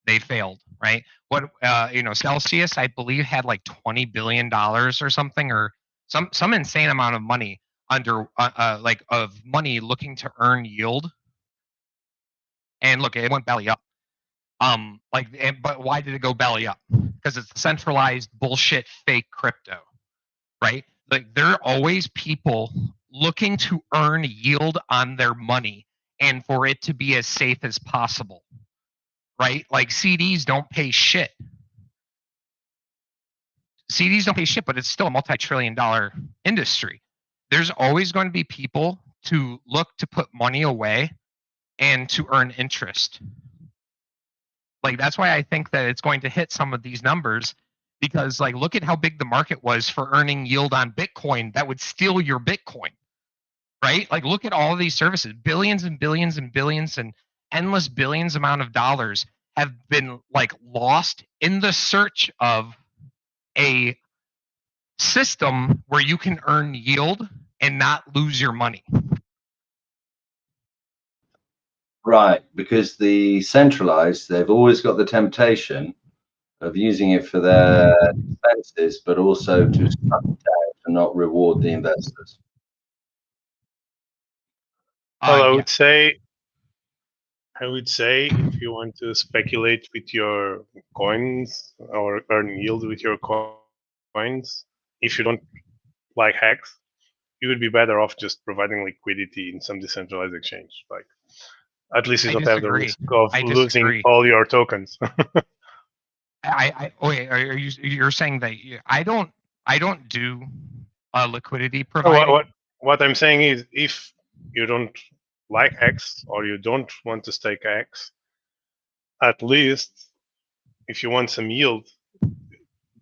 They failed, right? Celsius, I believe, had like $20 billion or something, or some insane amount of money of money looking to earn yield. And look, it went belly up. But why did it go belly up? Because it's centralized bullshit fake crypto, right? Like there are always people looking to earn yield on their money and for it to be as safe as possible, right? Like CDs don't pay shit. CDs don't pay shit, but it's still a multi-trillion-dollar industry. There's always going to be people to look to put money away and to earn interest. Like that's why I think that it's going to hit some of these numbers, because like look at how big the market was for earning yield on Bitcoin that would steal your Bitcoin, right? Like look at all of these services, billions and billions and billions and endless billions amount of dollars have been like lost in the search of a system where you can earn yield and not lose your money. Right, because the centralized, they've always got the temptation of using it for their expenses, but also to suck it out and not reward the investors. Well, I Yeah. would say if you want to speculate with your coins or earn yield with your coins, if you don't like Hex, you would be better off just providing liquidity in some decentralized exchange. Like at least you don't have the risk of losing all your tokens. You're saying that I don't do liquidity providing? What I'm saying is, if you don't like Hex or you don't want to stake Hex, at least if you want some yield,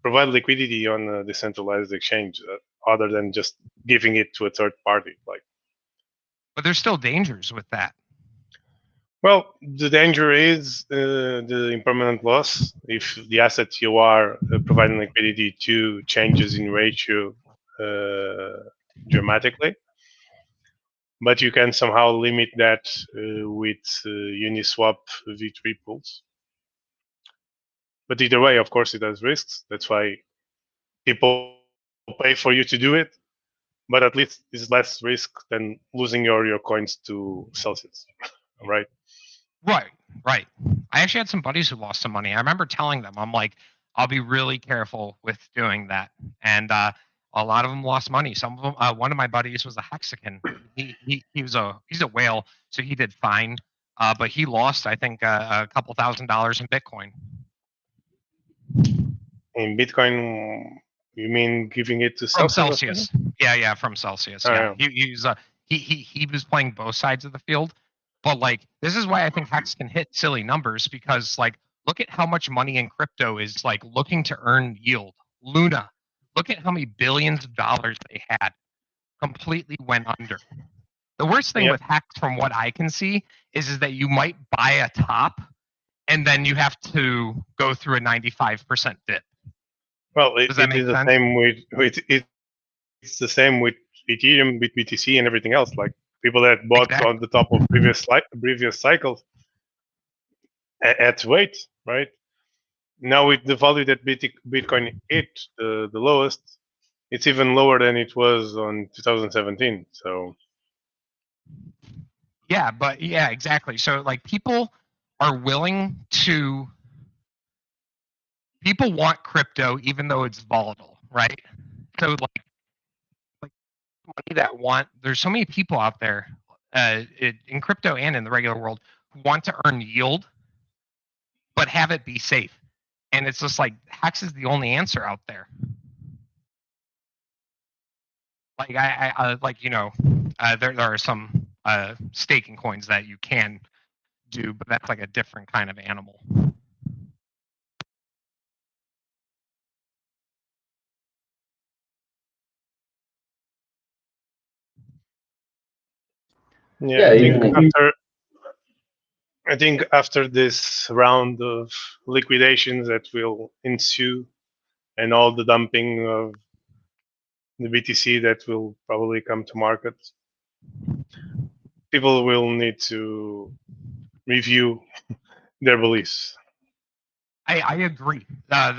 provide liquidity on a decentralized exchange, other than just giving it to a third party. But there's still dangers with that. Well, the danger is the impermanent loss. If the asset you are providing liquidity to changes in ratio dramatically, but you can somehow limit that with Uniswap V3 pools. But either way, of course, it has risks. That's why people pay for you to do it. But at least it's less risk than losing your coins to Celsius, right? Right. I actually had some buddies who lost some money. I remember telling them, I'm like, I'll be really careful with doing that. And a lot of them lost money. Some of them, one of my buddies was a Hexagon. He's a whale, so he did fine. But he lost, I think, a couple $1,000s in Bitcoin. In Bitcoin, you mean giving it to Celsius? From Celsius. Yeah, from Celsius. Yeah. He was playing both sides of the field. But like, this is why I think Hex can hit silly numbers, because like, look at how much money in crypto is like looking to earn yield. Luna, look at how many billions of dollars they had, completely went under. The worst thing with Hex, from what I can see, is that you might buy a top and then you have to go through a 95% dip. Well, it is the same it's the same with Ethereum, with BTC, and everything else. Like people that bought on the top of previous cycles, at weight, right? Now with the value that Bitcoin hit the lowest, it's even lower than it was on 2017. So Yeah, but yeah, exactly. So like people are willing to people want crypto even though it's volatile, right? So like money that want there's so many people out there in crypto and in the regular world who want to earn yield but have it be safe. And it's just like Hex is the only answer out there. Like I like there are some staking coins that you can do, but that's like a different kind of animal. yeah, I think after this round of liquidations that will ensue and all the dumping of the BTC that will probably come to market, people will need to review their beliefs. I agree.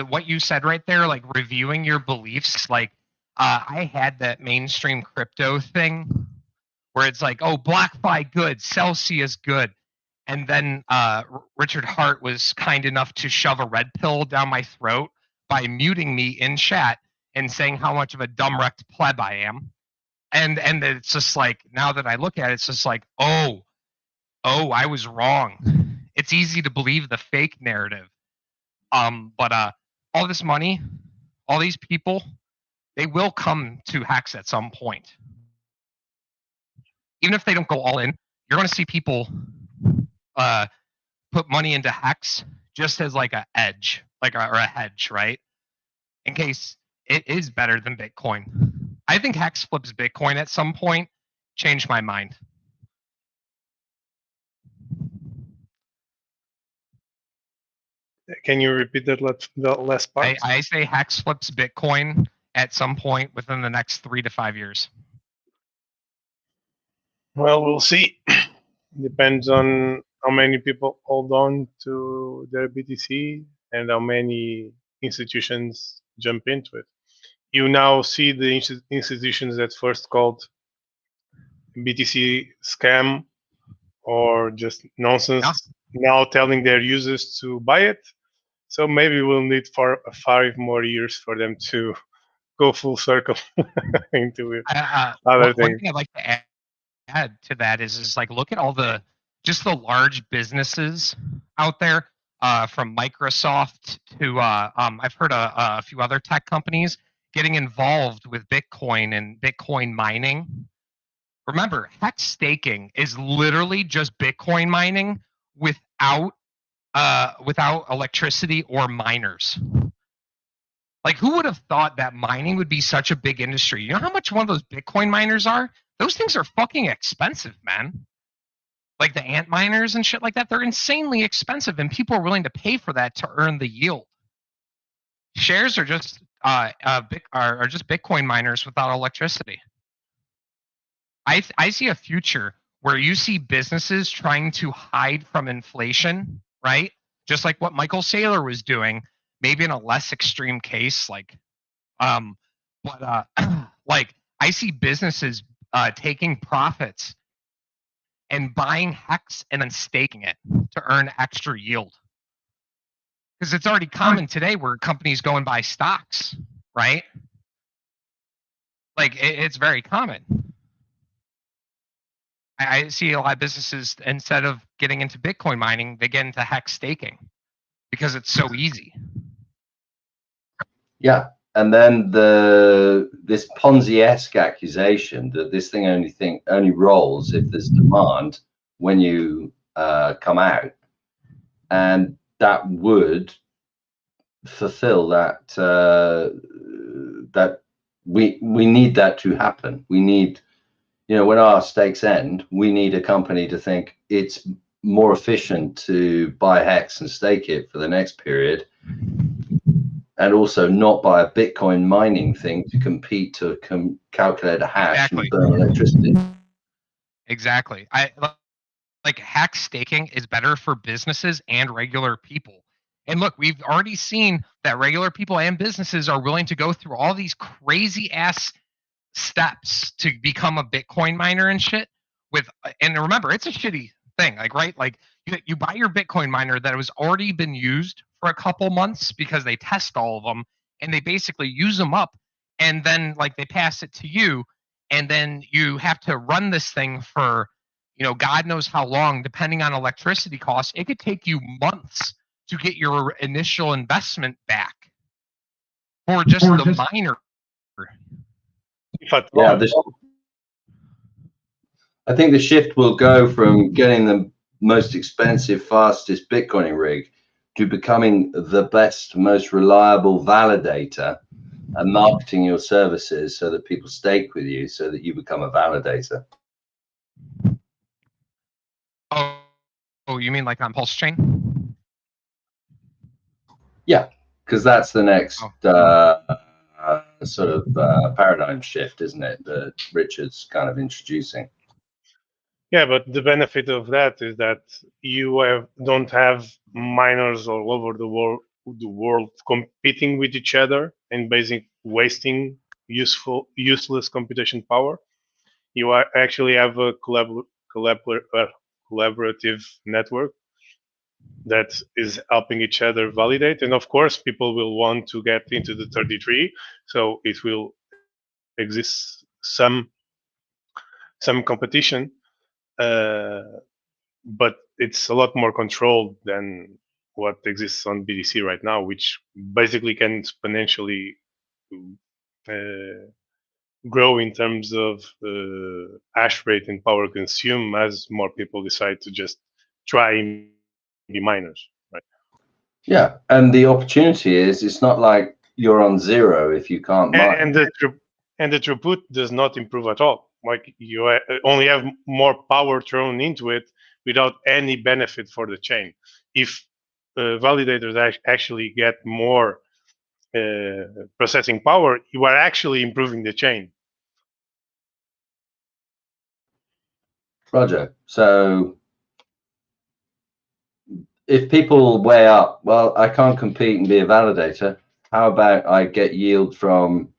What you said right there, like reviewing your beliefs, like I had that mainstream crypto thing where it's like, oh, BlockFi good, Celsius good. And then Richard Hart was kind enough to shove a red pill down my throat by muting me in chat and saying how much of a dumb wrecked pleb I am. And it's just like, now that I look at it, it's just like, oh, I was wrong. It's easy to believe the fake narrative. But all this money, all these people, they will come to Hex at some point. Even if they don't go all in, you're going to see people put money into Hex just as like a edge, or a hedge, right? In case it is better than Bitcoin. I think Hex flips Bitcoin at some point. Changed my mind. Can you repeat that last part? I say Hex flips Bitcoin at some point within the next 3 to 5 years. Well, we'll see. Depends on how many people hold on to their BTC and how many institutions jump into it. You now see the institutions that first called BTC scam or just nonsense now telling their users to buy it. So maybe we'll need 5 more years for them to go full circle into it. One thing I'd like to add to that is like look at all the large businesses out there, from Microsoft to I've heard a few other tech companies getting involved with Bitcoin and Bitcoin mining. Remember, Hex staking is literally just Bitcoin mining without electricity or miners. Like, who would have thought that mining would be such a big industry? You know how much one of those Bitcoin miners are? Those things are fucking expensive, man. Like the ant miners and shit like that, they're insanely expensive, and people are willing to pay for that to earn the yield. Shares are just just Bitcoin miners without electricity. I see a future where you see businesses trying to hide from inflation, right? Just like what Michael Saylor was doing, maybe in a less extreme case, like like I see businesses taking profits and buying Hex and then staking it to earn extra yield. Because it's already common today where companies go and buy stocks, right? Like it's very common. I see a lot of businesses, instead of getting into Bitcoin mining, they get into Hex staking because it's so easy. Yeah, and then this Ponzi-esque accusation that this thing only rolls if there's demand when you come out, and that would fulfill that that we need that to happen. We need, when our stakes end, we need a company to think it's more efficient to buy Hex and stake it for the next period, and also not buy a Bitcoin mining thing to compete to calculate a hash and burn electricity. Exactly. like HEX staking is better for businesses and regular people. And look, we've already seen that regular people and businesses are willing to go through all these crazy ass steps to become a Bitcoin miner and shit. And remember, it's a shitty thing, like, right? Like, you buy your Bitcoin miner that has already been used for a couple months because they test all of them and they basically use them up, and then like they pass it to you, and then you have to run this thing for, God knows how long, depending on electricity costs. It could take you months to get your initial investment back for just the miner. If at Yeah, all. I think the shift will go from getting the most expensive, fastest Bitcoining rig to becoming the best, most reliable validator and marketing your services so that people stake with you so that you become a validator. Oh, you mean like on Pulsechain? Yeah, because that's the next sort of paradigm shift, isn't it, that Richard's kind of introducing. Yeah, but the benefit of that is that you don't have miners all over the world competing with each other and basically wasting useless computation power. You actually have a collaborative network that is helping each other validate. And of course, people will want to get into the 33, so it will exist some competition, but it's a lot more controlled than what exists on BTC right now, which basically can exponentially grow in terms of hash rate and power consumed as more people decide to just try and be miners, right? Yeah, and the opportunity is it's not like you're on zero if you can't mine. And the throughput does not improve at all. Like, you only have more power thrown into it without any benefit for the chain. If validators actually get more processing power, you are actually improving the chain. Roger. So if people weigh up, well, I can't compete and be a validator. How about I get yield from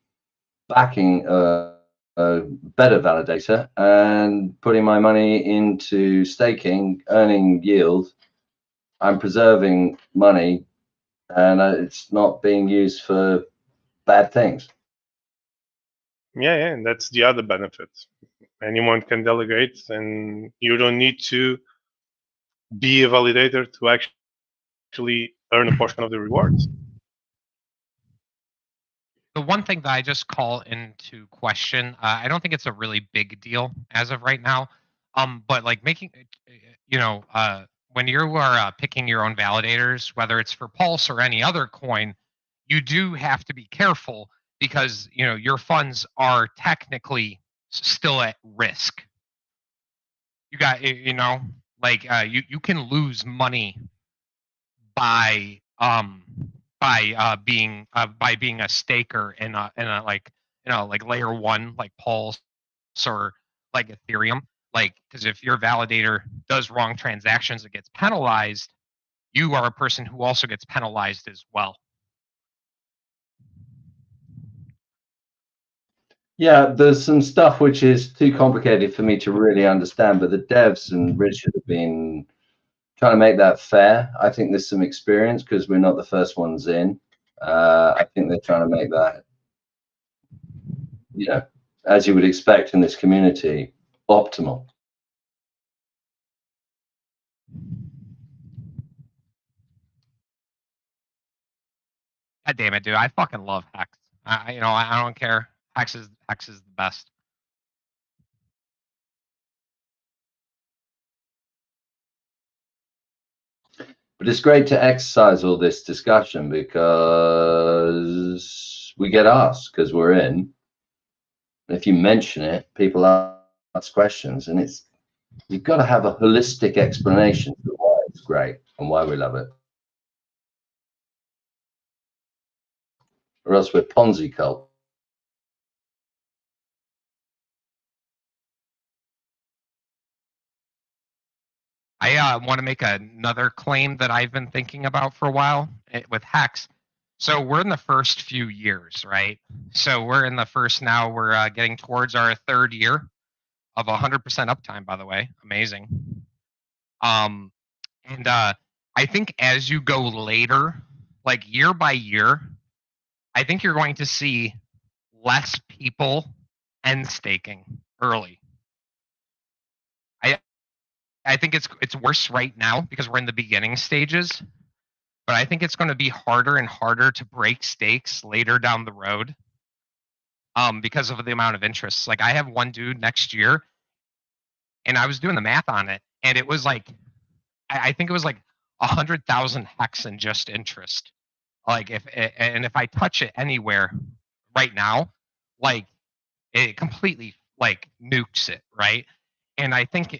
backing a better validator and putting my money into staking, earning yield? I'm preserving money, and it's not being used for bad things. Yeah, and that's the other benefit. Anyone can delegate, and you don't need to be a validator to actually earn a portion of the rewards. The one thing that I just call into question, I don't think it's a really big deal as of right now, but like making, when you are picking your own validators, whether it's for Pulse or any other coin, you do have to be careful because your funds are technically still at risk. You got you can lose money by being a staker in a like layer one like Pulse or like Ethereum, like, because if your validator does wrong transactions, it gets penalized. You are a person who also gets penalized as well. Yeah, there's some stuff which is too complicated for me to really understand, but the devs and Richard have been trying to make that fair. I think there's some experience because we're not the first ones in. I think they're trying to make that, as you would expect in this community, optimal. God damn it, dude! I fucking love Hex. I don't care. Hex is the best. But it's great to exercise all this discussion because we get asked because we're in. And if you mention it, people ask questions, and you've got to have a holistic explanation for why it's great and why we love it. Or else we're Ponzi cult. I want to make another claim that I've been thinking about for a while with HEX. So we're in the first few years, right? So we're in the first now. We're getting towards our third year of 100% uptime. By the way, amazing. And I think as you go later, like year by year, I think you're going to see less people end staking early. I think it's worse right now because we're in the beginning stages, but I think it's going to be harder and harder to break stakes later down the road, because of the amount of interest. Like I have one dude next year, and I was doing the math on it, and it was like I think it was like 100,000 hex in just interest. Like if I touch it anywhere right now, like it completely like nukes it, right? And I think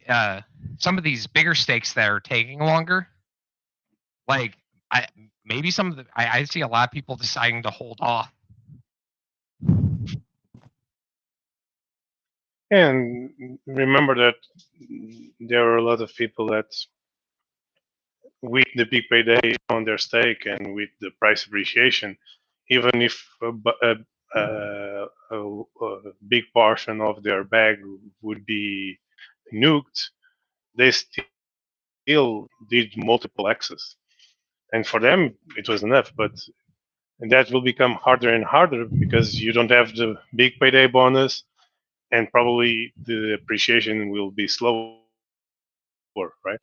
some of these bigger stakes that are taking longer, like maybe some of the I see a lot of people deciding to hold off. And remember that there are a lot of people that, with the big payday on their stake and with the price appreciation, even if a big portion of their bag would be nuked, they still did multiple X's. And for them, it was enough. But that will become harder and harder because you don't have the big payday bonus, and probably the appreciation will be slower, right?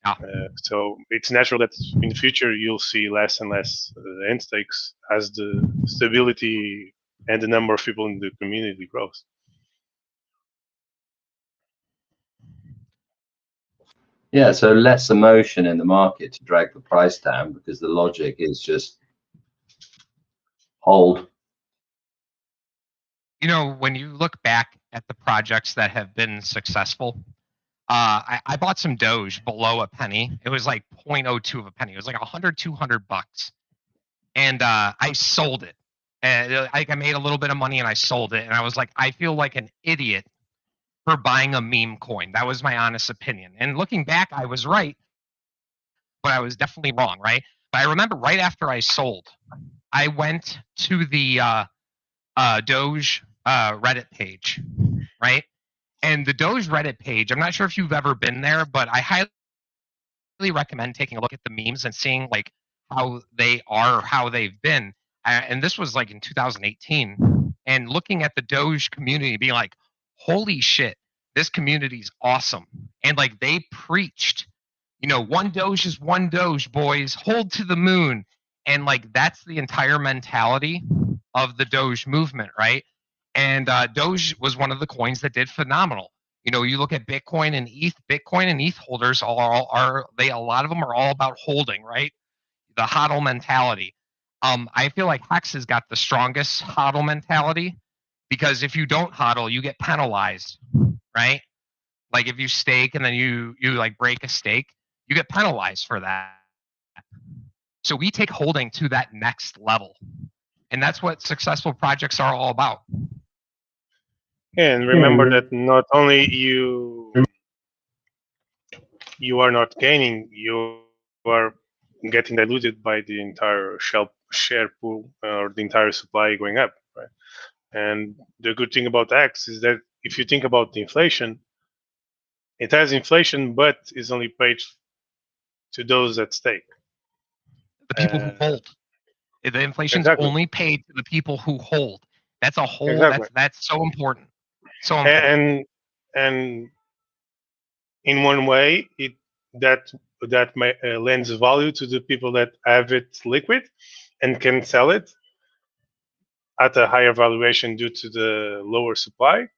Yeah. So it's natural that in the future you'll see less and less end stakes as the stability and the number of people in the community grows. Yeah, so less emotion in the market to drag the price down because the logic is just hold. You know, when you look back at the projects that have been successful, I bought some Doge below a penny. It was like 0.02 of a penny. It was like 100, 200 bucks. And I sold it. And I made a little bit of money and I sold it. And I was like, I feel like an idiot for buying a meme coin. That was my honest opinion. And looking back, I was right, but I was definitely wrong, right? But I remember right after I sold, I went to the Doge Reddit page, right? And the Doge Reddit page, I'm not sure if you've ever been there, but I highly recommend taking a look at the memes and seeing like how they are or how they've been. And this was like in 2018. And looking at the Doge community, being like, holy shit, this community's awesome. And like they preached, you know, one Doge is one Doge, boys, hold to the moon. And like that's the entire mentality of the Doge movement, right? And Doge was one of the coins that did phenomenal. You know, you look at Bitcoin and ETH holders are they a lot of them are all about holding, right? The hodl mentality. I feel like Hex has got the strongest hodl mentality because if you don't hodl, you get penalized, right? Like if you stake and then you like break a stake, you get penalized for that. So we take holding to that next level. And that's what successful projects are all about. And remember that not only you are not gaining, you are getting diluted by the entire share pool or the entire supply going up, right? And the good thing about X is that if you think about the inflation, it has inflation, but is only paid to those at stake. The people who hold. The inflation's Exactly. only paid to the people who hold. That's a whole. Exactly. That's so important. So important. And in one way, that lends value to the people that have it liquid and can sell it at a higher valuation due to the lower supply,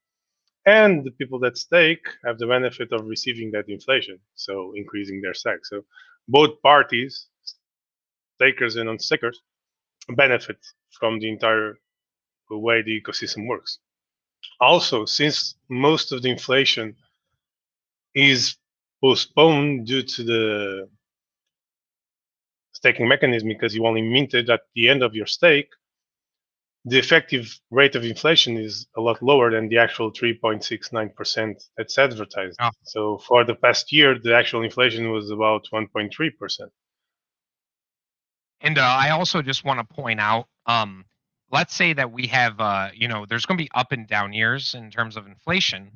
and the people that stake have the benefit of receiving that inflation, so increasing their stack. So both parties, stakers and non-stakers, benefit from the entire way the ecosystem works. Also, since most of the inflation is postponed due to the staking mechanism because you only minted at the end of your stake, the effective rate of inflation is a lot lower than the actual 3.69% that's advertised. Oh. So for the past year, the actual inflation was about 1.3%. And I also just want to point out, let's say that we have, there's going to be up and down years in terms of inflation,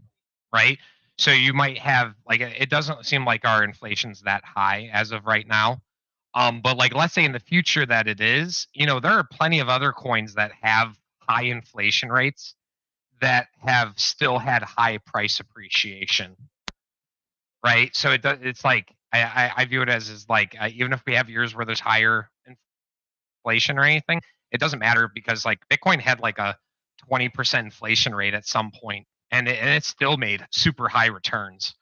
right? So you might have, like, it doesn't seem like our inflation's that high as of right now. But like, let's say in the future that it is, there are plenty of other coins that have high inflation rates that have still had high price appreciation, right? So it's like, I view it as like, even if we have years where there's higher inflation or anything, it doesn't matter because like Bitcoin had like a 20% inflation rate at some point, and it still made super high returns.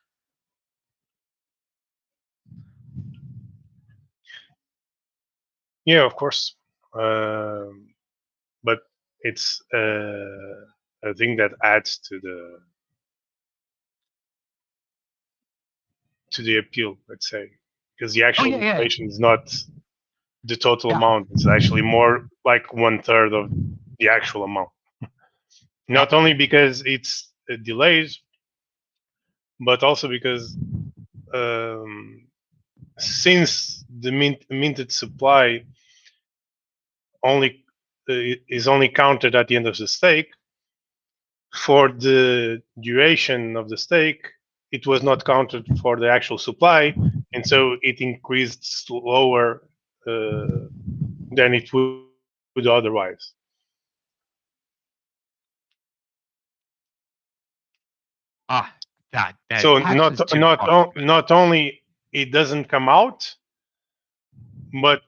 Yeah, of course. But it's a thing that adds to the appeal, let's say, because the actual yeah. inflation is not the total Yeah. amount. It's actually more like 1/3 of the actual amount. Not only because it's delays, but also because since the minted supply only is only counted at the end of the stake, for the duration of the stake, it was not counted for the actual supply, and so it increased slower than it would otherwise. God, So tax is too tough. not only it doesn't come out, but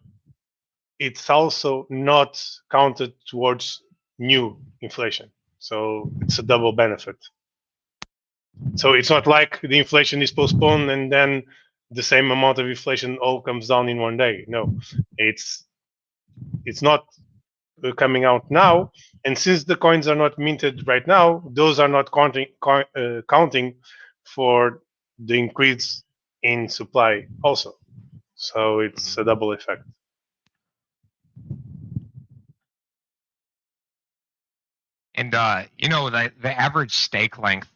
it's also not counted towards new inflation. So it's a double benefit. So it's not like the inflation is postponed and then the same amount of inflation all comes down in one day. No, it's not coming out now. And since the coins are not minted right now, those are not counting for the increase in supply also. So it's a double effect. And the average stake length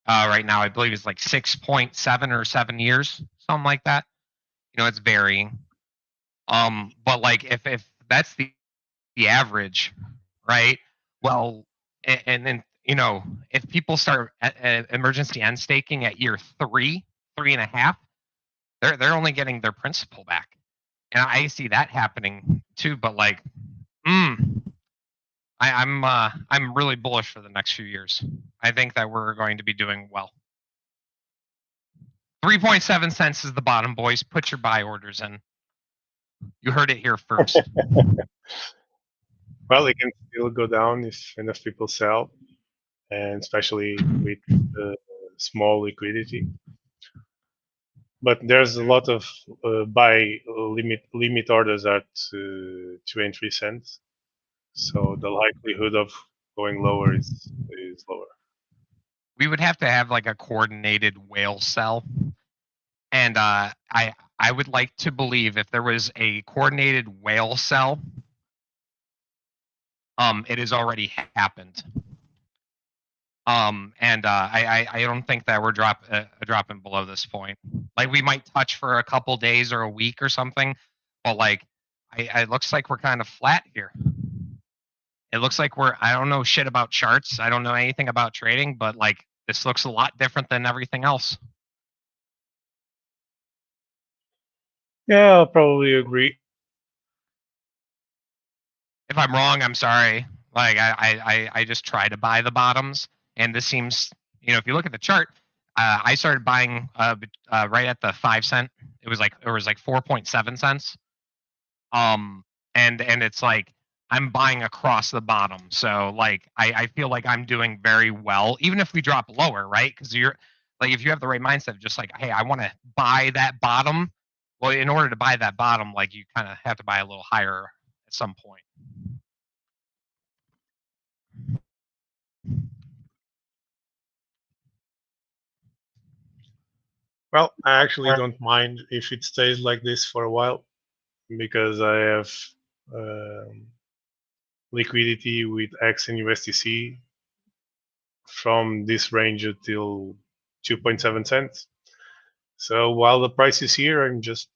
right now, I believe, is like 6.7 or 7 years, something like that. It's varying. But like if that's the average, right? Well, and then if people start emergency end staking at year 3.5, they're only getting their principal back, and I see that happening too. But like, I'm really bullish for the next few years. I think that we're going to be doing well. 3.7 cents is the bottom, boys. Put your buy orders in. You heard it here first. Well, it can still go down if enough people sell, and especially with small liquidity. But there's a lot of buy limit orders at 2 and 3 cents, so the likelihood of going lower is lower. We would have to have like a coordinated whale sell, and I would like to believe if there was a coordinated whale sell, it has already happened. And I don't think that we're dropping below this point. Like we might touch for a couple days or a week or something, but like it looks like we're kind of flat here. It looks like I don't know shit about charts. I don't know anything about trading, but like this looks a lot different than everything else. Yeah, I'll probably agree. If I'm wrong, I'm sorry. Like I just try to buy the bottoms, and this seems, if you look at the chart, I started buying right at the 5 cent. It was like 4.7 cents. And it's like I'm buying across the bottom. So like I feel like I'm doing very well, even if we drop lower, right? Because you're like, if you have the right mindset, just like, hey, I want to buy that bottom. Well, in order to buy that bottom, like you kind of have to buy a little higher at some point. Well, I actually don't mind if it stays like this for a while, because I have liquidity with X and USDC from this range until 2.7 cents. So while the price is here, I'm just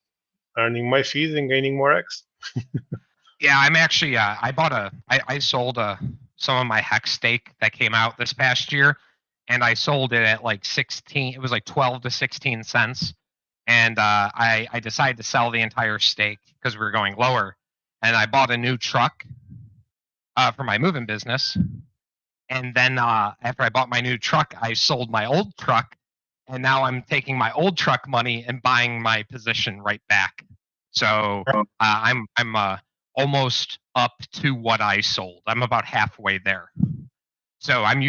earning my fees and gaining more X. Yeah, I'm actually. I sold some of my HEX stake that came out this past year, and I sold it at like 16. It was like 12 to 16 cents, and I decided to sell the entire stake because we were going lower, and I bought a new truck for my moving business, and then after I bought my new truck, I sold my old truck, and now I'm taking my old truck money and buying my position right back. So I'm almost up to what I sold. I'm about halfway there. So I'm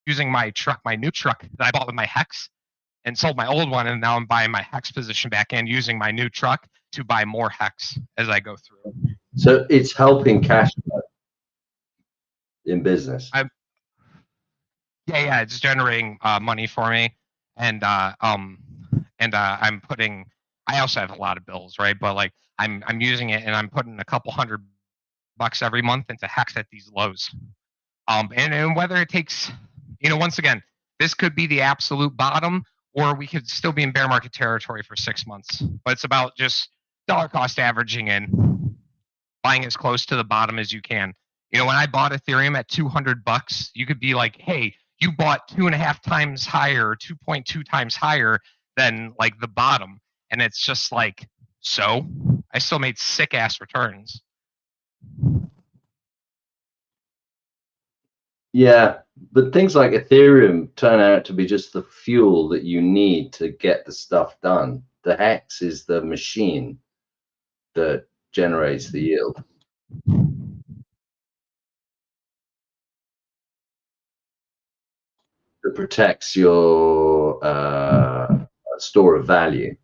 using my truck, my new truck that I bought with my HEX, and sold my old one, and now I'm buying my HEX position back and using my new truck to buy more HEX as I go through. So it's helping cash flow in business. Yeah, it's generating money for me, and I'm putting. I also have a lot of bills, right? But like I'm using it, and I'm putting a couple $100 every month into HEX at these lows. And whether it takes, once again, this could be the absolute bottom, or we could still be in bear market territory for 6 months. But it's about just dollar cost averaging in, buying as close to the bottom as you can. When I bought Ethereum at $200, you could be like, hey, you bought 2.5 times higher, 2.2 times higher than like the bottom. And it's just like, so I still made sick ass returns. Yeah, but things like Ethereum turn out to be just the fuel that you need to get the stuff done. The HEX is the machine that generates the yield. That protects your store of value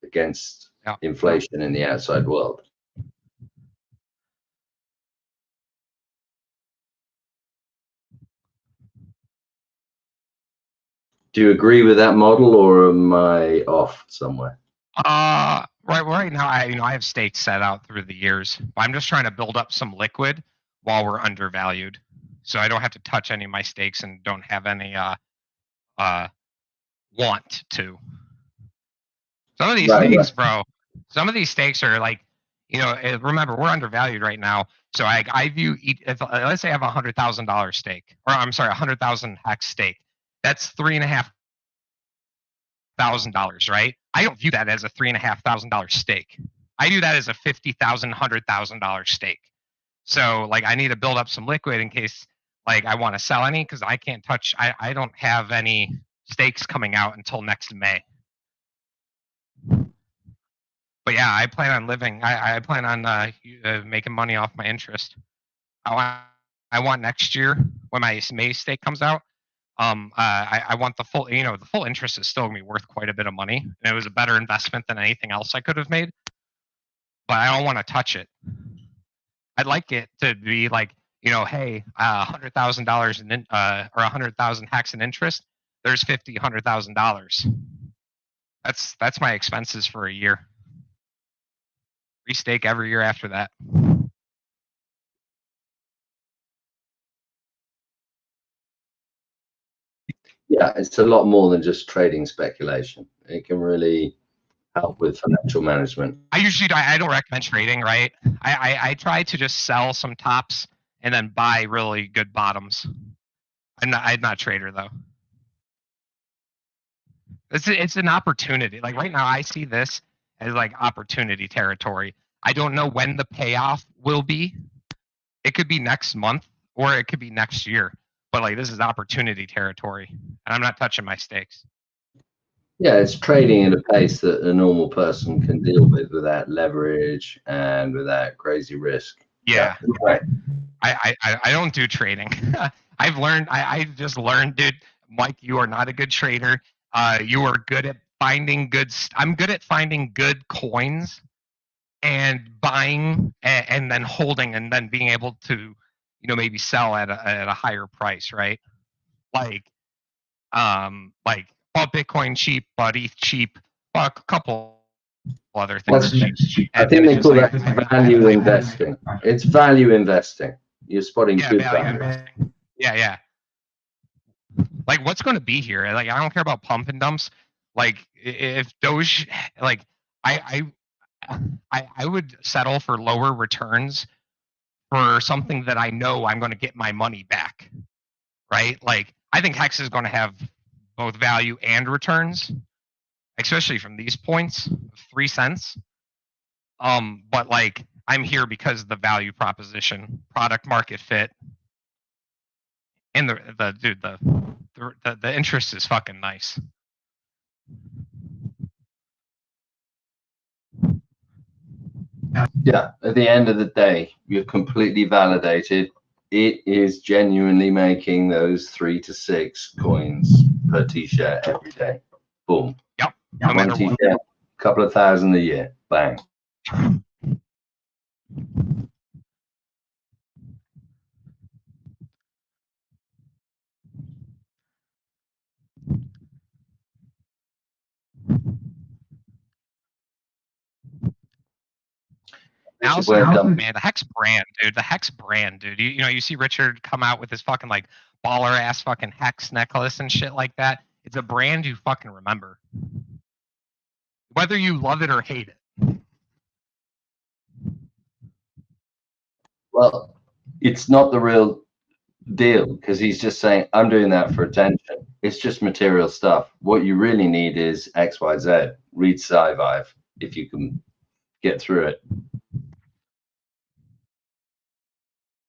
against inflation in the outside world. Do you agree with that model, or am I off somewhere? Right now, I have stakes set out through the years. I'm just trying to build up some liquid while we're undervalued, so I don't have to touch any of my stakes and don't have any want to. Some of these stakes, bro. Some of these stakes are like, remember, we're undervalued right now. So I view if let's say I have $100,000 stake, or I'm sorry, 100,000 HEX stake. That's $3,500, right? I don't view that as a $3,500 stake. I view that as a $50,000, $100,000 stake. So like I need to build up some liquid in case like I want to sell any, because I can't touch. I don't have any stakes coming out until next May. But yeah, I plan on living. I plan on making money off my interest. I want next year when my May stake comes out. I want the full. The full interest is still gonna be worth quite a bit of money, and it was a better investment than anything else I could have made. But I don't want to touch it. I'd like it to be like, hey, $100,000 in or 100,000 HEX in interest. There's $100,000. That's my expenses for a year. Restake every year after that. Yeah, it's a lot more than just trading speculation. It can really help with financial management. I don't recommend trading, right? I try to just sell some tops and then buy really good bottoms. I'm not a trader though. It's an opportunity. Like right now, I see this as like opportunity territory. I don't know when the payoff will be. It could be next month or it could be next year. But like this is opportunity territory, and I'm not touching my stakes. Yeah, it's trading at a pace that a normal person can deal with without leverage and without crazy risk. Yeah, right. I don't do trading. I just learned, dude. Mike, you are not a good trader. You are good at finding good. I'm good at finding good coins and buying and then holding and then being able to, maybe sell at a higher price, right? Like bought Bitcoin cheap, bought ETH cheap, bought a couple other things cheap. I think they call that value investing. It's value investing. You're spotting Yeah, good value value. investing. Yeah. Like, what's going to be here? Like, I don't care about pump and dumps. Like, if Doge, like, I would settle for lower returns for something that I know I'm going to get my money back, right? Like, I think Hex is going to have both value and returns, especially from these points of 3 cents. But like, I'm here because of the value proposition, product market fit, and the interest is fucking nice. Yeah, at the end of the day, you're completely validated. It is genuinely making those 3 to 6 coins per t-shirt every day. Boom. Yep. No One matter what. t-shirt, couple of thousand a year. Bang. Now, Richard, well done. man, the Hex brand, dude. The Hex brand, dude. You know, you see Richard come out with his fucking like baller ass fucking Hex necklace and shit like that. It's a brand you fucking remember, whether you love it or hate it. Well, it's not the real deal because he's just saying, I'm doing that for attention. It's just material stuff. What you really need is XYZ. Read Sci-Vive if you can get through it.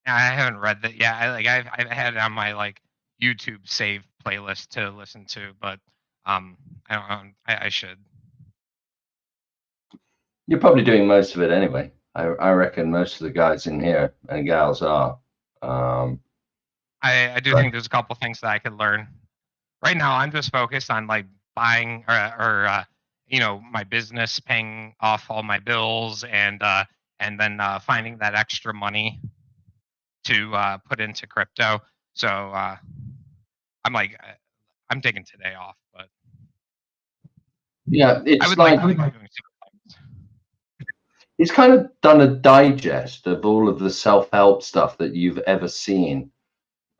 I haven't read that. Yeah, I've had it on my like YouTube save playlist to listen to, but I don't. I should. You're probably doing most of it anyway. I reckon most of the guys in here and gals are. I do think there's a couple things that I could learn. Right now, I'm just focused on like buying or you know, my business, paying off all my bills, and then finding that extra money to put into crypto. So I'm like, I'm taking today off, but yeah, it's I would like like doing some things. he's kind of done a digest of all of the self-help stuff that you've ever seen.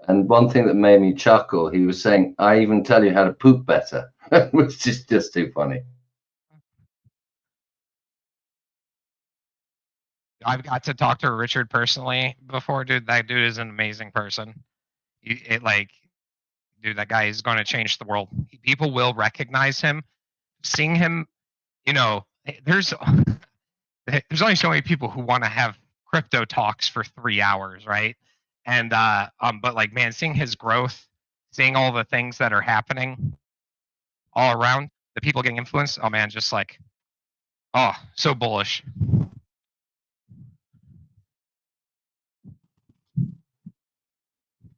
And one thing that made me chuckle, he was saying, I even tell you how to poop better, which is just too funny. I've got to talk to Richard personally before, dude. That dude is an amazing person. Dude, that guy is going to change the world. People will recognize him. Seeing him, you know, there's only so many people who want to have crypto talks for 3 hours, right? And but like, man, seeing his growth, seeing all the things that are happening all around, the people getting influenced, oh man, just like, oh, so bullish.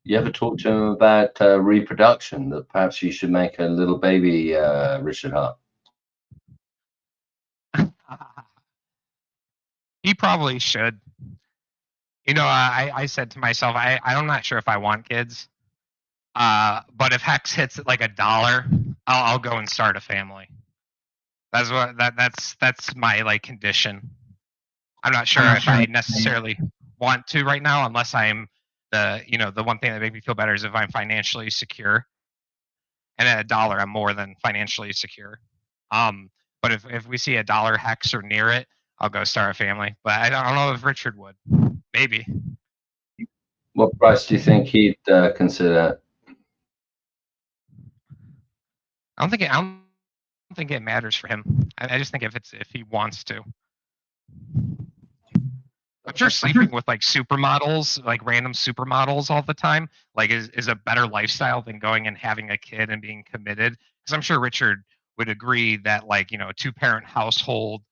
You ever talk to him about reproduction, that perhaps you should make a little baby, Richard Hart? He probably should. You know, I said to myself, I'm not sure if I want kids. But if Hex hits at like $1, I'll go and start a family. That's my like condition. I'm not sure if I necessarily want to right now, unless I'm the one thing that makes me feel better is if I'm financially secure. And at $1, I'm more than financially secure. But if we see $1 Hex or near it, I'll go start a family. But I don't know if Richard would. Maybe. What price do you think he'd consider? I don't think it matters for him. I just think if he wants to. I'm sure sleeping with like supermodels, like random supermodels all the time, like is a better lifestyle than going and having a kid and being committed. Because I'm sure Richard would agree that like, you know, a 2-parent household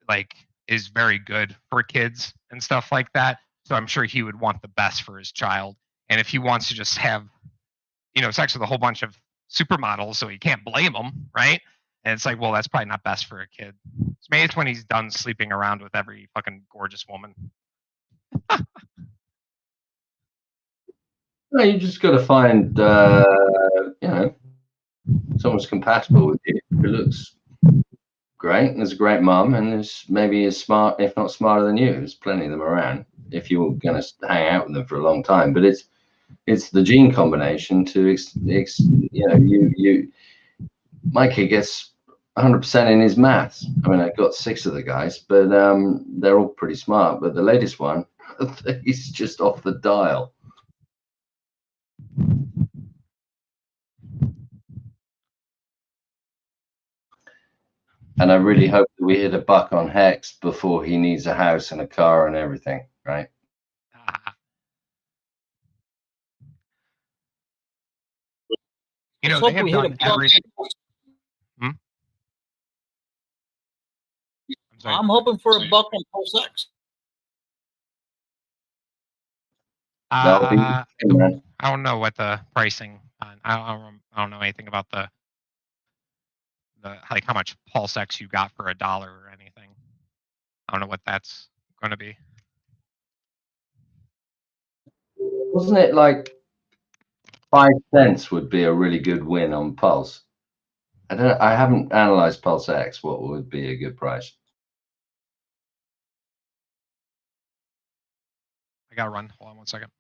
like is very good for kids and stuff like that. So I'm sure he would want the best for his child. And if he wants to just have, you know, sex with a whole bunch of supermodels, so he can't blame them, right? And it's like, well, that's probably not best for a kid. So maybe it's when he's done sleeping around with every fucking gorgeous woman. No, you just got to find, you know, someone's compatible with you, who looks great and is a great mum and is maybe as smart, if not smarter than you. There's plenty of them around. if you're going to hang out with them for a long time. But it's the gene combination to my kid gets 100% in his maths. I mean, I got 6 of the guys, but they're all pretty smart. But the latest one, he's just off the dial. And I really hope that we hit a buck on Hex before he needs a house and a car and everything, right? You know, Let's they hope have we hit a done buck. everything. I'm sorry. I'm hoping for a buck on PulseX. I don't know what the pricing on. I don't know anything about the like how much PulseX you got for $1 or anything. I don't know what that's going to be. Wasn't it like 5 cents would be a really good win on Pulse? I haven't analyzed PulseX. What would be a good price? I got to run. Hold on 1 second.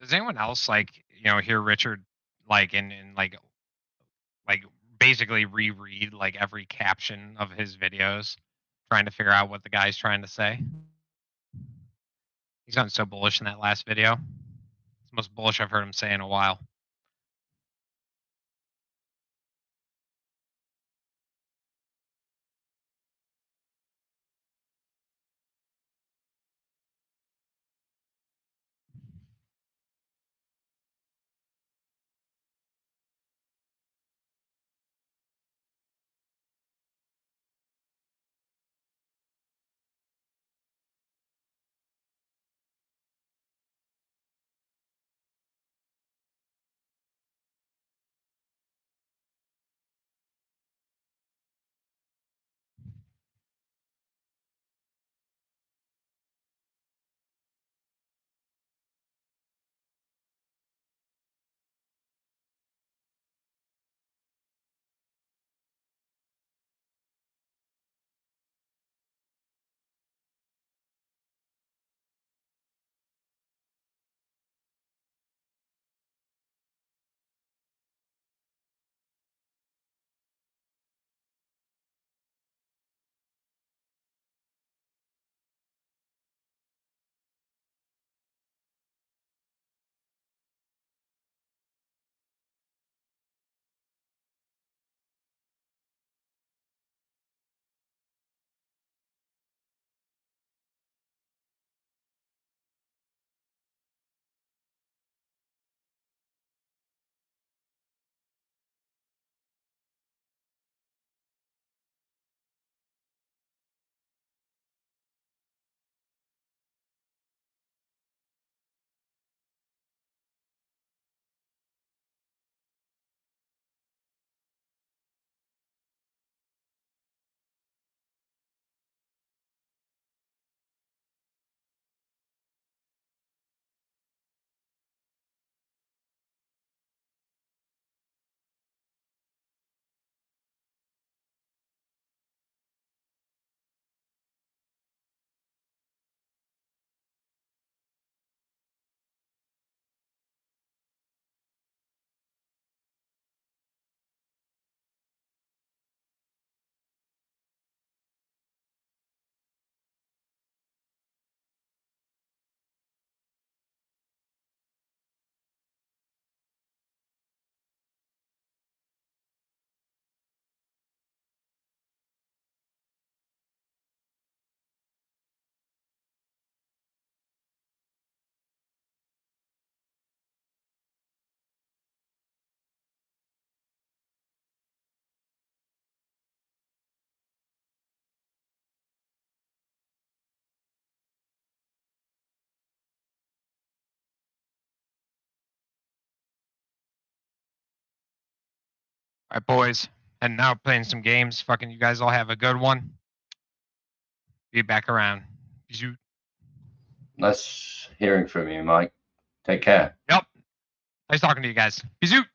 Does anyone else hear Richard and basically reread every caption of his videos, trying to figure out what the guy's trying to say? He's gotten so bullish in that last video. It's the most bullish I've heard him say in a while. All right, boys. And now playing some games. Fucking you guys all have a good one. Be back around. You. Nice hearing from you, Mike. Take care. Yep. Nice talking to you guys. Peace out.